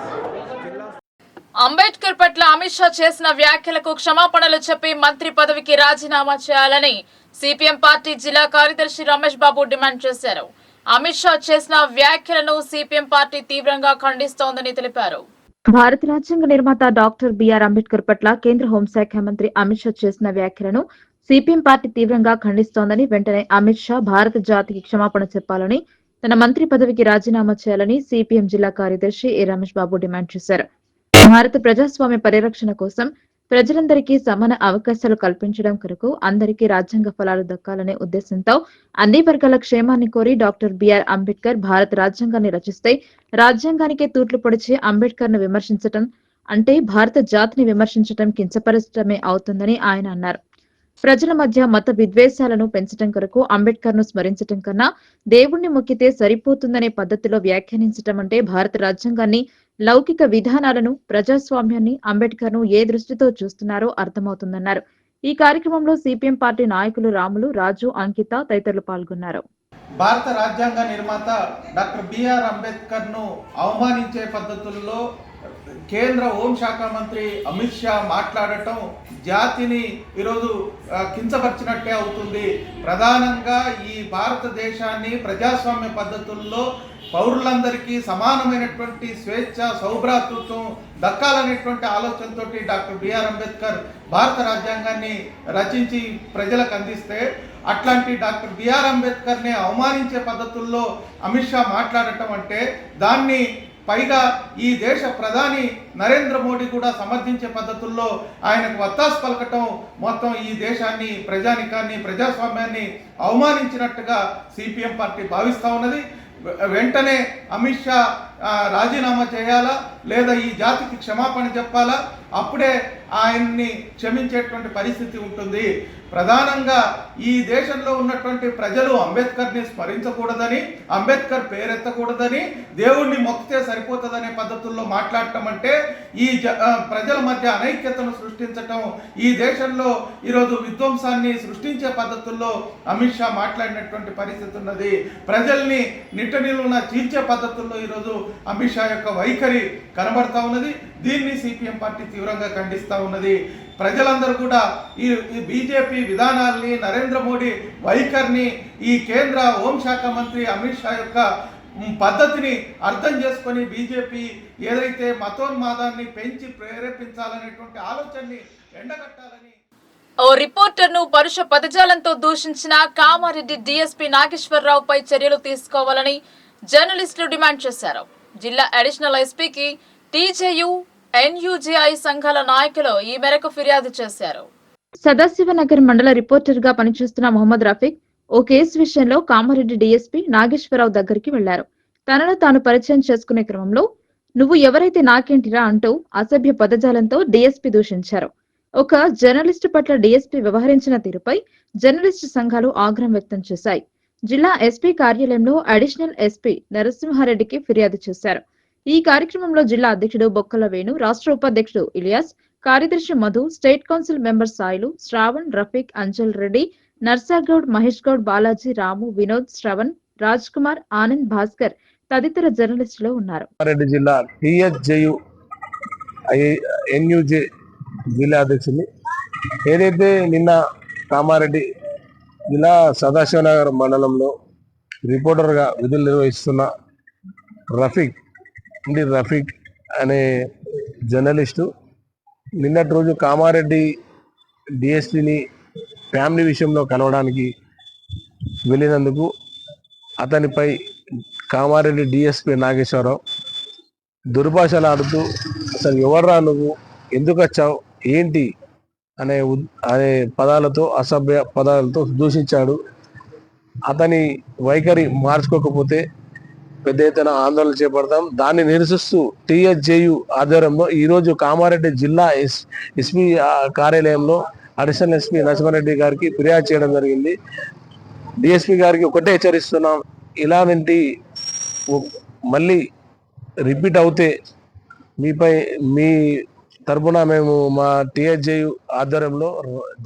అంబేద్కర్ పట్ల అమిత్ షా చేసిన వ్యాఖ్యలకు క్షమాపణలు చెప్పి మంత్రి పదవికి రాజీనామా చేయాలని సిపిఎం పార్టీ జిల్లా కార్యదర్శి రమేష్ బాబు డిమాండ్ చేశారు. అమిత్ షా చేసిన వ్యాఖ్యలను సిపిఎం పార్టీ తీవ్రంగా ఖండిస్తోందని తెలిపారు. భారత రాజ్యాంగ నిర్మాత డాక్టర్ బిఆర్ అంబేద్కర్ పట్ల కేంద్ర హోంశాఖ మంత్రి అమిత్ షా చేసిన వ్యాఖ్యలను సిపిఎం పార్టీ తీవ్రంగా ఖండిస్తోందని, వెంటనే అమిత్ షా భారత జాతికి క్షమాపణ చెప్పాలని, తన మంత్రి పదవికి రాజీనామా చేయాలని సిపిఎం జిల్లా కార్యదర్శి ఏ రమేష్ బాబు డిమాండ్ చేశారు. భారత ప్రజాస్వామ్య పరిరక్షణ కోసం ప్రజలందరికీ సమాన అవకాశాలు కల్పించడం కొరకు అందరికీ రాజ్యాంగ ఫలాలు దక్కాలనే ఉద్దేశంతో అన్ని వర్గాల క్షేమాన్ని కోరి డాక్టర్ బిఆర్ అంబేద్కర్ భారత రాజ్యాంగాన్ని రచిస్తే రాజ్యాంగానికే తూట్లు పొడిచి అంబేద్కర్ ను విమర్శించడం అంటే భారత జాతిని విమర్శించడం, కించపరచడమే అవుతుందని ఆయన అన్నారు. ప్రజల మధ్య మత విద్వేషాలను పెంచడం కొరకు అంబేద్కర్ ను స్మరించడం కన్నా దేవుణ్ణి మొక్కితే సరిపోతుందనే పద్ధతిలో వ్యాఖ్యానించడం అంటే భారత రాజ్యాంగాన్ని, లౌకిక విధానాలను, ప్రజాస్వామ్యాన్ని, అంబేద్కర్ ను ఏ దృష్టితో చూస్తున్నారో అర్థమవుతుందన్నారు. ఈ కార్యక్రమంలో సిపిఎం పార్టీ నాయకులు రాములు, రాజు, అంకిత తదితరులు పాల్గొన్నారు. భారత రాజ్యాంగ నిర్మాత డాక్టర్ బిఆర్ అంబేద్కర్ ను అవమానించే పద్ధతుల్లో కేంద్ర హోంశాఖ మంత్రి అమిత్ షా మాట్లాడటం జాతిని ఈరోజు కించపరిచినట్టే అవుతుంది. ప్రధానంగా ఈ భారతదేశాన్ని ప్రజాస్వామ్య పద్ధతుల్లో పౌరులందరికీ సమానమైనటువంటి స్వేచ్ఛ, సౌభ్రాతృత్వం దక్కాలనేటువంటి ఆలోచనతో డాక్టర్ బిఆర్ అంబేద్కర్ భారత రాజ్యాంగాన్ని రచించి ప్రజలకు అందిస్తే అట్లాంటి డాక్టర్ బిఆర్ అంబేద్కర్ని అవమానించే పద్ధతుల్లో అమిత్ షా మాట్లాడటం అంటే దాన్ని పైగా ఈ దేశ ప్రధాని నరేంద్ర మోడీ కూడా సమర్థించే పద్ధతుల్లో ఆయనకు వత్తాసు పలకటం మొత్తం ఈ దేశాన్ని, ప్రజానికాన్ని, ప్రజాస్వామ్యాన్ని అవమానించినట్టుగా సిపిఎం పార్టీ భావిస్తూ ఉన్నది. వెంటనే అమిత్ షా రాజీనామా చేయాలా లేదా ఈ జాతికి క్షమాపణ చెప్పాలా, అప్పుడే ఆయన్ని క్షమించేటువంటి పరిస్థితి ఉంటుంది. ప్రధానంగా ఈ దేశంలో ఉన్నటువంటి ప్రజలు అంబేద్కర్ని స్మరించకూడదని, అంబేద్కర్ పేరెత్తకూడదని, దేవుణ్ణి మొక్కితే సరిపోతుందనే పద్ధతుల్లో మాట్లాడటం అంటే ఈ ప్రజల మధ్య అనైక్యతను సృష్టించటం, ఈ దేశంలో ఈరోజు విధ్వంసాన్ని సృష్టించే పద్ధతుల్లో అమిత్ షా మాట్లాడినటువంటి పరిస్థితి ఉన్నది. ప్రజల్ని నిట్టనిలువున చీల్చే పద్ధతుల్లో ఈరోజు అమిత్ షా యొక్క వైఖరి కనబడతా ఉన్నది. దీన్ని సిపిఎం పార్టీ తీవ్రంగా ఖండిస్తూ ఉన్నది. ప్రజలందరూ కూడా ఈ బీజేపీ విధానాల్ని, నరేంద్ర మోడీ వైఖరిని, ఈ కేంద్ర హోంశాఖ మంత్రి అమిత్ షా యొక్క పద్ధతిని అర్థం చేసుకొని బీజేపీ ఏదైతే మతోన్మాదాన్ని పెంచి ప్రేరేపించాలనేటువంటి ఆలోచనని ఎండగట్టాలని ఓ రిపోర్టర్ను పరుష పదజాలంతో దూషించిన కామారెడ్డి డీఎస్పీ నాగేశ్వరరావుపై చర్యలు తీసుకోవాలని జర్నలిస్టులు డిమాండ్ చేశారు. జిల్లా అడిషనల్ ఎస్పీకి టీజేయు, ఎన్యూజీఐ సంఘాల నాయకులు ఈ మేరకు ఫిర్యాదు చేశారు. సదాశివనగర్ మండల రిపోర్టర్ గా పనిచేస్తున్న మొహమ్మద్ రఫీక్ ఓ కేసు విషయంలో కామారెడ్డి డీఎస్పీ నాగేశ్వరరావు దగ్గరికి వెళ్లారు. తనను తాను పరిచయం చేసుకునే క్రమంలో నువ్వు ఎవరైతే నాకేంటిరా అంటూ అసభ్య పదజాలంతో డీఎస్పీ దూషించారు. ఒక జర్నలిస్టు పట్ల డీఎస్పీ వ్యవహరించిన తీరుపై జర్నలిస్టు సంఘాలు ఆగ్రహం వ్యక్తం చేశాయి. జిల్లా ఎస్పీ కార్యాలయంలో అడిషనల్ ఎస్పీ నరసింహారెడ్డికి ఫిర్యాదు చేశారు. ఈ కార్యక్రమంలో జిల్లా అధ్యక్షుడు బొక్కల వేణు, రాష్ట్ర ఉపాధ్యక్షుడు ఇలియాస్, కార్యదర్శి Madhu, state council member Sailu, Shravan, Rafiq, Anjal Reddy, Narsagoud, Mahesh Goud, Balaji, Ramu, Vinod, Shravan, Raj Kumar, Anand, Bhaskar తదితర జర్నలిస్టులు ఉన్నారు. జిల్లా టీఎస్జేయు ఎన్యూజే జిల్లా అధ్యక్షుని ఏదైతే నిన్న కామారెడ్డి జిల్లా సదాశివనగర్ మండలంలో రిపోర్టర్గా విధులు నిర్వహిస్తున్న రఫీక్ అనే జర్నలిస్టు నిన్నటి రోజు కామారెడ్డి డిఎస్పీని ఫ్యామిలీ విషయంలో కలవడానికి వెళ్ళినందుకు అతనిపై కామారెడ్డి డిఎస్పీ నాగేశ్వరరావు దుర్భాషలు ఆడుతూ అసలు ఎవర్రా నువ్వు, ఎందుకు వచ్చావు, ఏంటి అనే పదాలతో, అసభ్య పదాలతో దూషించాడు. అతని వైఖరి మార్చుకోకపోతే పెద్ద ఎత్తున ఆందోళన చేపడతాం. దాన్ని నిరసిస్తూ టీఎస్జేయు ఆధ్వర్యంలో ఈరోజు కామారెడ్డి జిల్లా ఎస్పీ కార్యాలయంలో అడిషనల్ ఎస్పీ నరసింహారెడ్డి గారికి ఫిర్యాదు చేయడం జరిగింది. డిఎస్పీ గారికి ఒకటే హెచ్చరిస్తున్నాం, ఇలాంటి మళ్ళీ రిపీట్ అవుతే మీ తరపున మేము మా టీఎస్జేయు ఆధ్వర్యంలో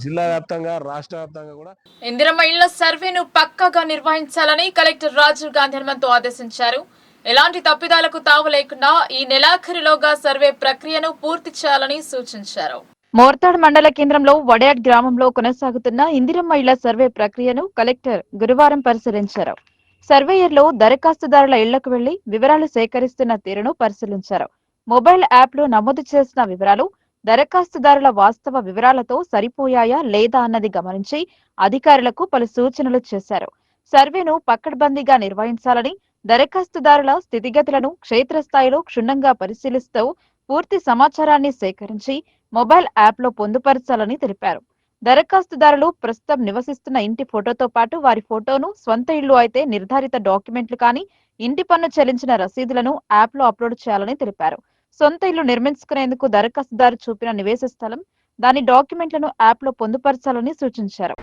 జిల్లా వ్యాప్తంగా రాష్ట్ర వ్యాప్తంగా కూడా ఇందిరమ్మ ఇళ్ల సర్వేను పక్కాగా నిర్వహించాలని కలెక్టర్ రాజీవ్ గాంధీ హనుమంతు ఆదేశించారు. ఎలాంటి తప్పిదాలకు తావు లేకుండా ఈ నెలాఖరులోగా సర్వే ప్రక్రియను పూర్తి చేయాలని సూచించారు. మోర్తాడ్ మండల కేంద్రంలో వడయాడ్ గ్రామంలో కొనసాగుతున్న ఇందిరమ్మ ఇళ్ల సర్వే ప్రక్రియను కలెక్టర్ గురువారం పరిశీలించారు. సర్వేయర్లు దరఖాస్తుదారుల ఇళ్లకు వెళ్లి వివరాలు సేకరిస్తున్న తీరును పరిశీలించారు. మొబైల్ యాప్లో నమోదు చేసిన వివరాలు దరఖాస్తుదారుల వాస్తవ వివరాలతో సరిపోయాయా లేదా అన్నది గమనించి అధికారులకు పలు సూచనలు చేశారు. సర్వేను పకడ్బందీగా నిర్వహించాలని, దరఖాస్తుదారుల స్థితిగతులను క్షేత్రస్థాయిలో క్షుణ్ణంగా పరిశీలిస్తూ పూర్తి సమాచారాన్ని సేకరించి మొబైల్ యాప్లో పొందుపరచాలని తెలిపారు. దరఖాస్తుదారులు ప్రస్తుతం నివసిస్తున్న ఇంటి ఫోటోతో పాటు వారి ఫోటోను, స్వంత ఇళ్లు అయితే నిర్ధారిత డాక్యుమెంట్లు కానీ ఇంటి పన్ను చెల్లించిన రసీదులను యాప్లో అప్లోడ్ చేయాలని తెలిపారు. సొంత ఇల్లు నిర్మించుకునేందుకు దరఖాస్తుదారు చూపిన నివేశ స్థలం, దాని డాక్యుమెంట్లను యాప్లో పొందుపరచాలని సూచించారు.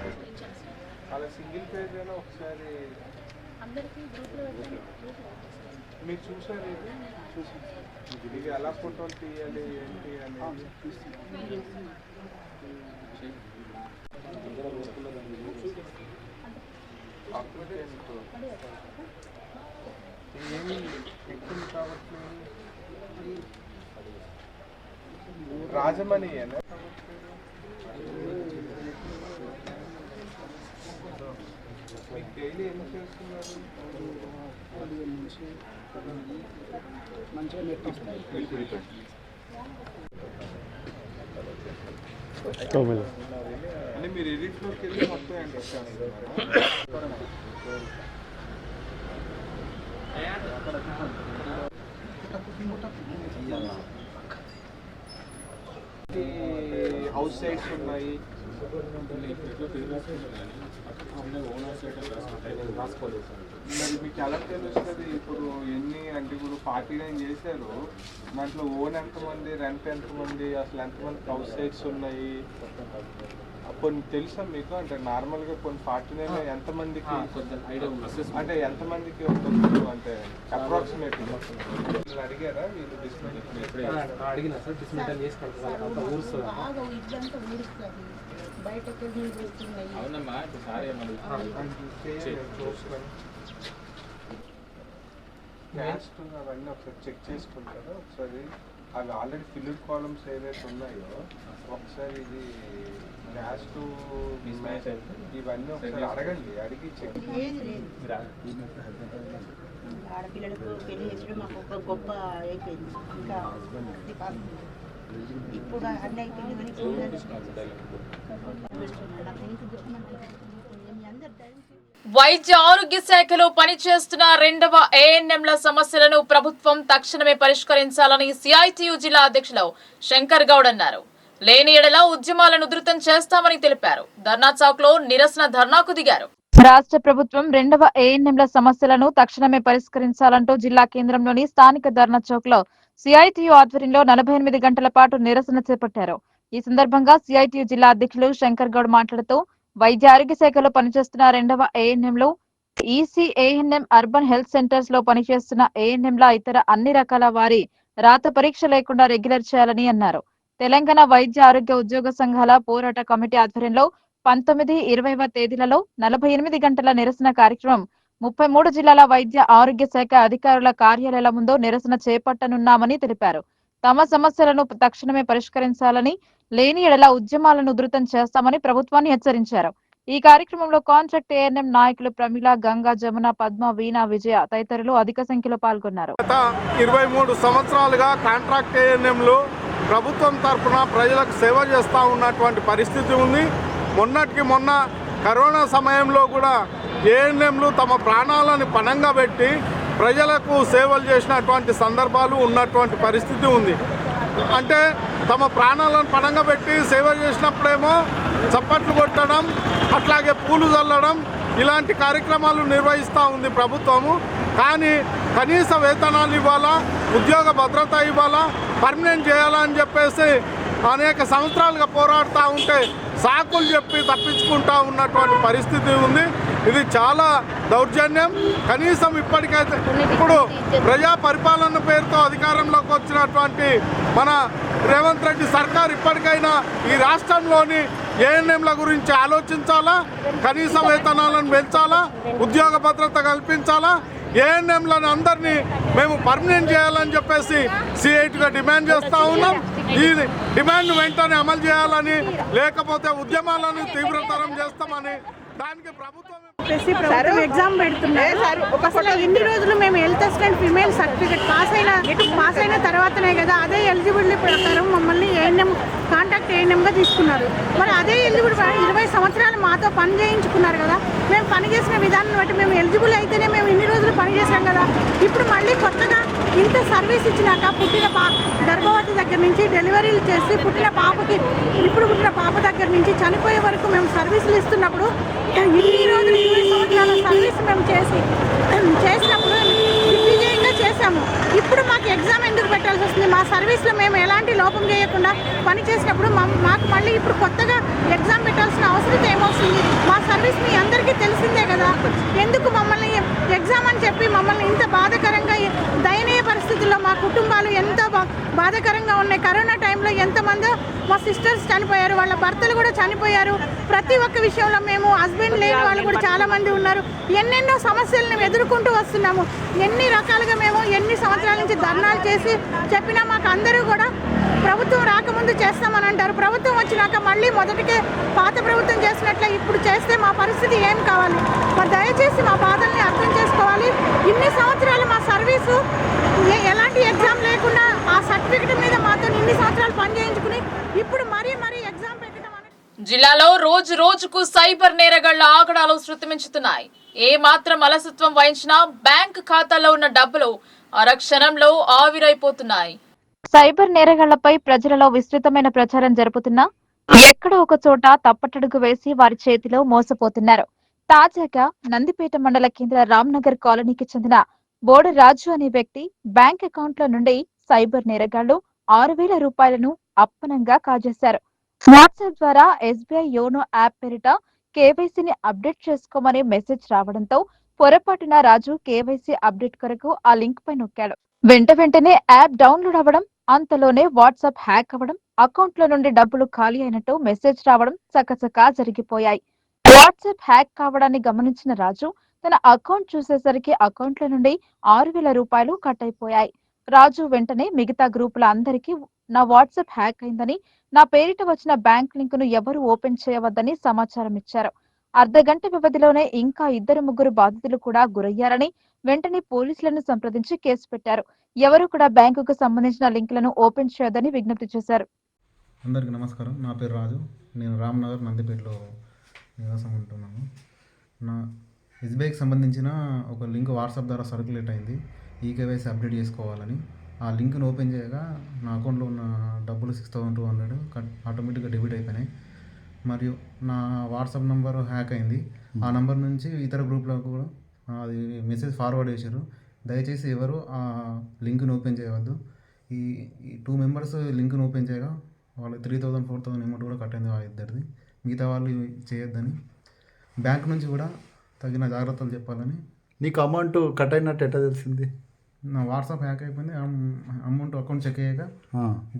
రాజమణి డైలీ ఏం చేస్తున్నారు? అంటే మీరు ఎడిట్లోకి వెళ్ళి మొత్తం ఏంటి హౌస్ సైట్స్ ఉన్నాయి, మరి మీకు ఎలా తెలుస్తుంది ఇప్పుడు ఎన్ని అంటే ఇప్పుడు 49 చేశారు, దాంట్లో ఓన్ ఎంతమంది, రెంట్ ఎంతమంది, అసలు ఎంతమంది హౌస్ సైట్స్ ఉన్నాయి కొన్ని తెలుసా మీకు? అంటే నార్మల్గా కొన్ని 49 ఎంతమందికి అంటే ఎంతమందికి అంటే అప్రాక్సిమేట్ అడిగారా వీళ్ళు? అడిగినా సార్ డిస్మెంటల్ చేసి క్యాస్ట్ అవన్నీ ఒకసారి చెక్ చేసుకుంటారా ఒకసారి? అవి ఆల్రెడీ ఫిల్డ్ కాలమ్స్ ఏదైతే ఉన్నాయో ఒకసారి ఇది క్యాస్ట్ ఇవన్నీ ఒకసారి అడగండి, అడిగి చెక్. ఆడపిల్లలకు పెళ్లి చేసడం మాకు ఒక గొప్ప అయిపోయింది. ఇంకా ఇప్పుడు అన్నీ అయిపోయింది వైద్య ఆరోగ్య శాఖలో పనిచేస్తున్న 2వ ఏఎన్ఎంల సమస్యలను ప్రభుత్వం తక్షణమే పరిష్కరించాలని సిఐటియు జిల్లా అధ్యక్షులు శంకర్ గౌడ్ అన్నారు. లేని ఎడల ఉద్యమాలను ఉధృతం చేస్తామని తెలిపారు. ధర్నా చౌక్ లో నిరసన ధర్నాకు దిగారు. రాష్ట్ర ప్రభుత్వం 2వ ఏఎన్ఎంల సమస్యలను తక్షణమే పరిష్కరించాలంటూ జిల్లా కేంద్రంలోని స్థానిక ధర్నా చౌక్ లో సిఐటియు ఆధ్వర్యంలో 48 గంటల పాటు నిరసన చేపట్టారు. ఈ సందర్భంగా సిఐటియు జిల్లా అధ్యక్షులు శంకర్ గౌడ్ మాట్లాడుతూ వైద్య ఆరోగ్య శాఖలో పనిచేస్తున్న 2వ ఏఎన్ఎంలు ఈసీఏఎన్ఎం అర్బన్ హెల్త్ సెంటర్స్ లో పనిచేస్తున్న ఏఎన్ఎంల ఇతర అన్ని రకాల వారి రాత పరీక్ష లేకుండా రెగ్యులర్ చేయాలని అన్నారు. తెలంగాణ వైద్య ఆరోగ్య ఉద్యోగ సంఘాల పోరాట కమిటీ ఆధ్వర్యంలో 19, 20వ తేదీలలో 48 గంటల నిరసన కార్యక్రమం 33 జిల్లాల వైద్య ఆరోగ్య శాఖ అధికారుల కార్యాలయాల ముందు నిరసన చేపట్టనున్నామని తెలిపారు. తమ సమస్యలను తక్షణమే పరిష్కరించాలని, లేని ఎడల ఉద్యమాలను ఉధృతం చేస్తామని ప్రభుత్వాన్ని హెచ్చరించారు. ఈ కార్యక్రమంలో కాంట్రాక్ట్ ఏఎన్ఎం నాయకులు ప్రమీల, గంగా, జమున, పద్మ, వీణ, విజయ తదితరులు అధిక సంఖ్యలో పాల్గొన్నారు. గత 23 సంవత్సరాలుగా కాంట్రాక్ట్ ఏఎన్ఎంలు ప్రభుత్వం తరఫున ప్రజలకు సేవ చేస్తూ ఉన్నటువంటి పరిస్థితి ఉంది. మొన్నటికి మొన్న కరోనా సమయంలో కూడా ఏఎన్ఎంలు తమ ప్రాణాలను పణంగా పెట్టి ప్రజలకు సేవలు చేసినటువంటి సందర్భాలు ఉన్నటువంటి పరిస్థితి ఉంది. అంటే తమ ప్రాణాలను పణంగా పెట్టి సేవ చేసినప్పుడేమో చప్పట్లు కొట్టడం, అట్లాగే పూలు చల్లడం ఇలాంటి కార్యక్రమాలు నిర్వహిస్తూ ఉంది ప్రభుత్వము. కానీ కనీస వేతనాలు ఇవ్వాలా, ఉద్యోగ భద్రత ఇవ్వాలా, పర్మనెంట్ చేయాలని చెప్పేసి అనేక సంవత్సరాలుగా పోరాడుతూ ఉంటే సాకులు చెప్పి తప్పించుకుంటూ ఉన్నటువంటి పరిస్థితి ఉంది. ఇది చాలా దౌర్జన్యం. కనీసం ఇప్పటికైతే ఇప్పుడు ప్రజా పరిపాలన పేరుతో అధికారంలోకి వచ్చినటువంటి మన రేవంత్ రెడ్డి సర్కార్ ఇప్పటికైనా ఈ రాష్ట్రంలోని ఏఎన్ఎంల గురించి ఆలోచించాలా, కనీస వేతనాలను పెంచాలా, ఉద్యోగ భద్రత కల్పించాలా, ఏఎన్ఎంలను అందరినీ మేము పర్మనెంట్ చేయాలని చెప్పేసి సిఐటిగా డిమాండ్ చేస్తూ ఉన్నాం. ఈ డిమాండ్ వెంటనే అమలు చేయాలని, లేకపోతే ఉద్యమాలను తీవ్రతరం చేస్తామని దానికి ప్రభుత్వం ఎగ్జామ్ పెడుతున్నారు. అసలు ఎన్ని రోజులు మేము health assistant female certificate pass అయిన తర్వాతనే కదా అదే ఎలిజిబిలిటీ ప్రకారం మమ్మల్ని ఏఎన్ఎం కాంటాక్ట్ ఏఎన్ఎంగా తీసుకున్నారు. మరి అదే ఎలిజిబిలిటీ 20 సంవత్సరాలు మాతో పని చేయించుకున్నారు కదా. మేము పని చేసిన విధానం బట్టి మేము ఎలిజిబుల్ అయితేనే మేము ఇన్ని రోజులు పని చేసాం కదా. ఇప్పుడు మళ్ళీ కొత్తగా ఇంత సర్వీస్ ఇచ్చినాక పుట్టిన గర్భవతి దగ్గర నుంచి డెలివరీలు చేసి పుట్టిన పాపకి ఇప్పుడు పుట్టిన పాప దగ్గర నుంచి చనిపోయే వరకు మేము సర్వీసులు ఇస్తున్నప్పుడు ఇన్ని రోజులు 20 సంవత్సరాల సర్వీస్ మేము చేసినప్పుడు దిగ్విజయంగా చేశాము. ఇప్పుడు మాకు ఎగ్జామ్ ఎందుకు పెట్టాల్సి వస్తుంది? మా సర్వీస్లో మేము ఎలాంటి లోపం చేయకుండా పని చేసినప్పుడు మాకు మళ్ళీ ఇప్పుడు కొత్తగా ఎగ్జామ్ పెట్టాల్సిన అవసరం ఏమొస్తుంది? మా సర్వీస్ మీ అందరికీ తెలిసిందే కదా. ఎందుకు మమ్మల్ని ఎగ్జామ్ అని చెప్పి మమ్మల్ని ఇంత బాధాకరంగా దయనీయ పరిస్థితుల్లో మా కుటుంబాలు ఎంతో బాధాకరంగా ఉన్నాయి. కరోనా టైంలో ఎంతమందో మా సిస్టర్స్ చనిపోయారు, వాళ్ళ భర్తలు కూడా చనిపోయారు. ప్రతి ఒక్క విషయంలో మేము హస్బెండ్ లేని వాళ్ళు కూడా చాలామంది ఉన్నారు. ఎన్నెన్నో సమస్యలను ఎదుర్కొంటూ వస్తున్నాము. ఎన్ని రకాలుగా మేము ఎన్ని సంవత్సరాల నుంచి ధర్నాలు చేసి చెప్పినా మాకు అందరూ కూడా ప్రభుత్వం రాకముందు చేస్తామని అంటారు. ప్రభుత్వం వచ్చినాక మళ్ళీ మొదటికే పాత ప్రభుత్వం చేసినట్లే ఇప్పుడు చేస్తే మా పరిస్థితి ఏం కావాలి? మరి దయచేసి మా బాధల్ని అర్థం చేసుకోవాలి. ఇన్ని సంవత్సరాలు మా సర్వీసు ఎలాంటి ఎగ్జామ్ లేకుండా ఆ సర్టిఫికెట్ మీద మాతో ఇన్ని సంవత్సరాలు పని చేయించుకుని ఇప్పుడు మరీ ఎగ్జామ్ పెట్టడం జిల్లాలో రోజు రోజుకు సైబర్ నేరగాళ్ల ఆగడాలు శృతిమించుతున్నాయి. ఏ మాత్రం అలసత్వం వహించినా బ్యాంక్ ఖాతాలో ఉన్న డబ్బులు అరక్షణంలో ఆవిరైపోతున్నాయి. సైబర్ నేరగాళ్లపై ప్రజలలో విస్తృతమైన ప్రచారం జరుపుతున్నా ఎక్కడో ఒక చోట తప్పటడుగు వేసి వారి చేతిలో మోసపోతున్నారు. తాజాగా నందిపేట మండల కేంద్ర రామ్నగర్ కాలనీకి చెందిన బోడ రాజు అనే వ్యక్తి బ్యాంక్ అకౌంట్ లో నుండి సైబర్ నేరగాళ్లు 6,000 రూపాయలను అప్పనంగా కాజేశారు. వాట్సాప్ ద్వారా ఎస్బీఐ యోనో యాప్ పేరిట కేవైసీని అప్డేట్ చేసుకోమని మెసేజ్ రావడంతో పొరపాటున రాజు కేవైసీ అప్డేట్ కొరకు ఆ లింక్ పై నొక్కాడు. వెంటనే యాప్ డౌన్లోడ్ అవ్వడం, అంతలోనే వాట్సాప్ హ్యాక్ అవ్వడం, అకౌంట్ లో నుండి డబ్బులు ఖాళీ అయినట్టు మెసేజ్ రావడం చకచకా జరిగిపోయాయి. వాట్సాప్ హ్యాక్ కావడాన్ని గమనించిన రాజు తన అకౌంట్ చూసేసరికి అకౌంట్ లో నుండి 6,000 రూపాయలు కట్ అయిపోయాయి. రాజు వెంటనే మిగతా గ్రూపుల అందరికీ నా వాట్సాప్ హ్యాక్ అయిందని, నా పేరిట వచ్చిన బ్యాంక్ లింక్ ను ఎవరు ఓపెన్ చేయవద్దని సమాచారం ఇచ్చారు. అర్ధగంట వ్యవధిలోనే ఇంకా 2-3 బాధితులు కూడా గురయ్యారని వెంటనే పోలీసులను సంప్రదించి కేసు పెట్టారు. ఎవరు కూడా బ్యాంకుకు సంబంధించిన లింకులను ఓపెన్ చేయొద్దని విజ్ఞప్తి చేశారు. అందరికీ నమస్కారం. నా పేరు రాజు. నేను రామ్నగర్ నందిపేటలో నివాసం ఉంటున్నాను. నా ఎస్బీఐకి సంబంధించిన ఒక లింక్ వాట్సాప్ ద్వారా సర్క్యులేట్ అయింది. ఈ కేవైసీ అప్డేట్ చేసుకోవాలని. ఆ లింక్ను ఓపెన్ చేయగా నా అకౌంట్లో ఉన్న డబ్బులు 6,200 ఆటోమేటిక్గా డెబిట్ అయిపోయినాయి. మరియు నా వాట్సాప్ నెంబర్ హ్యాక్ అయింది. ఆ నెంబర్ నుంచి ఇతర గ్రూప్లకు కూడా అది మెసేజ్ ఫార్వర్డ్ చేశారు. దయచేసి ఎవరు ఆ లింక్ను ఓపెన్ చేయవద్దు. ఈ 2 మెంబర్స్ లింక్ను ఓపెన్ చేయగా వాళ్ళు 3,000, 4,000 అమౌంట్ కూడా కట్ అయింది. ఆ ఇద్దరిది. మిగతా వాళ్ళు చేయొద్దని, బ్యాంక్ నుంచి కూడా తగిన జాగ్రత్తలు చెప్పాలని. నీకు అమౌంట్ కట్ అయినట్టు ఎట్లా తెలిసింది? నా వాట్సాప్ హ్యాక్ అయిపోయింది. అమౌంట్ అకౌంట్ చెక్ అయ్యాక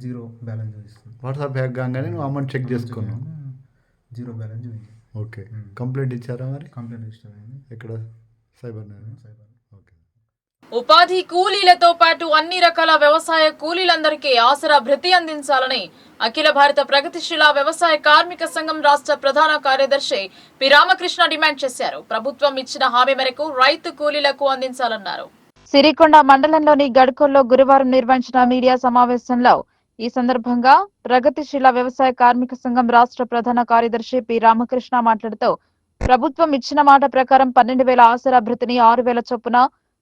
0 బ్యాలెన్స్ చూపిస్తుంది. వాట్సాప్ హ్యాక్ కాగానే నువ్వు అమౌంట్ చెక్ చేసుకున్నావు. 0 బ్యాలెన్స్ చూపించింది. ఓకే. కంప్లైంట్ ఇచ్చారా మరి? కంప్లైంట్ రిజిస్టర్ అయింది. ఎక్కడ? సైబర్. సైబర్. ఓకే. ఉపాధి కూలీలతో పాటు అన్ని రకాల వ్యవసాయ కూలీలందరికీ ఆసరా భృతి అందించాలని అఖిల భారత ప్రగతిశీల వ్యవసాయ కార్మిక సంఘం రాష్ట్ర ప్రధాన కార్యదర్శి పి రామకృష్ణ డిమాండ్ చేశారు. ప్రభుత్వం ఇచ్చిన హామీ మేరకు రైతు కూలీలకు అందించాలన్నారు. సిరికొండ మండలంలోని గడ్కోల్లో గురువారం నిర్వహించిన మీడియా సమావేశంలో ఈ సందర్భంగా ప్రగతిశీల వ్యవసాయ కార్మిక సంఘం రాష్ట్ర ప్రధాన కార్యదర్శి పి రామకృష్ణ మాట్లాడుతూ ప్రభుత్వం ఇచ్చిన మాట ప్రకారం 12,000 ఆసరా భృతిని 6,000 చొప్పున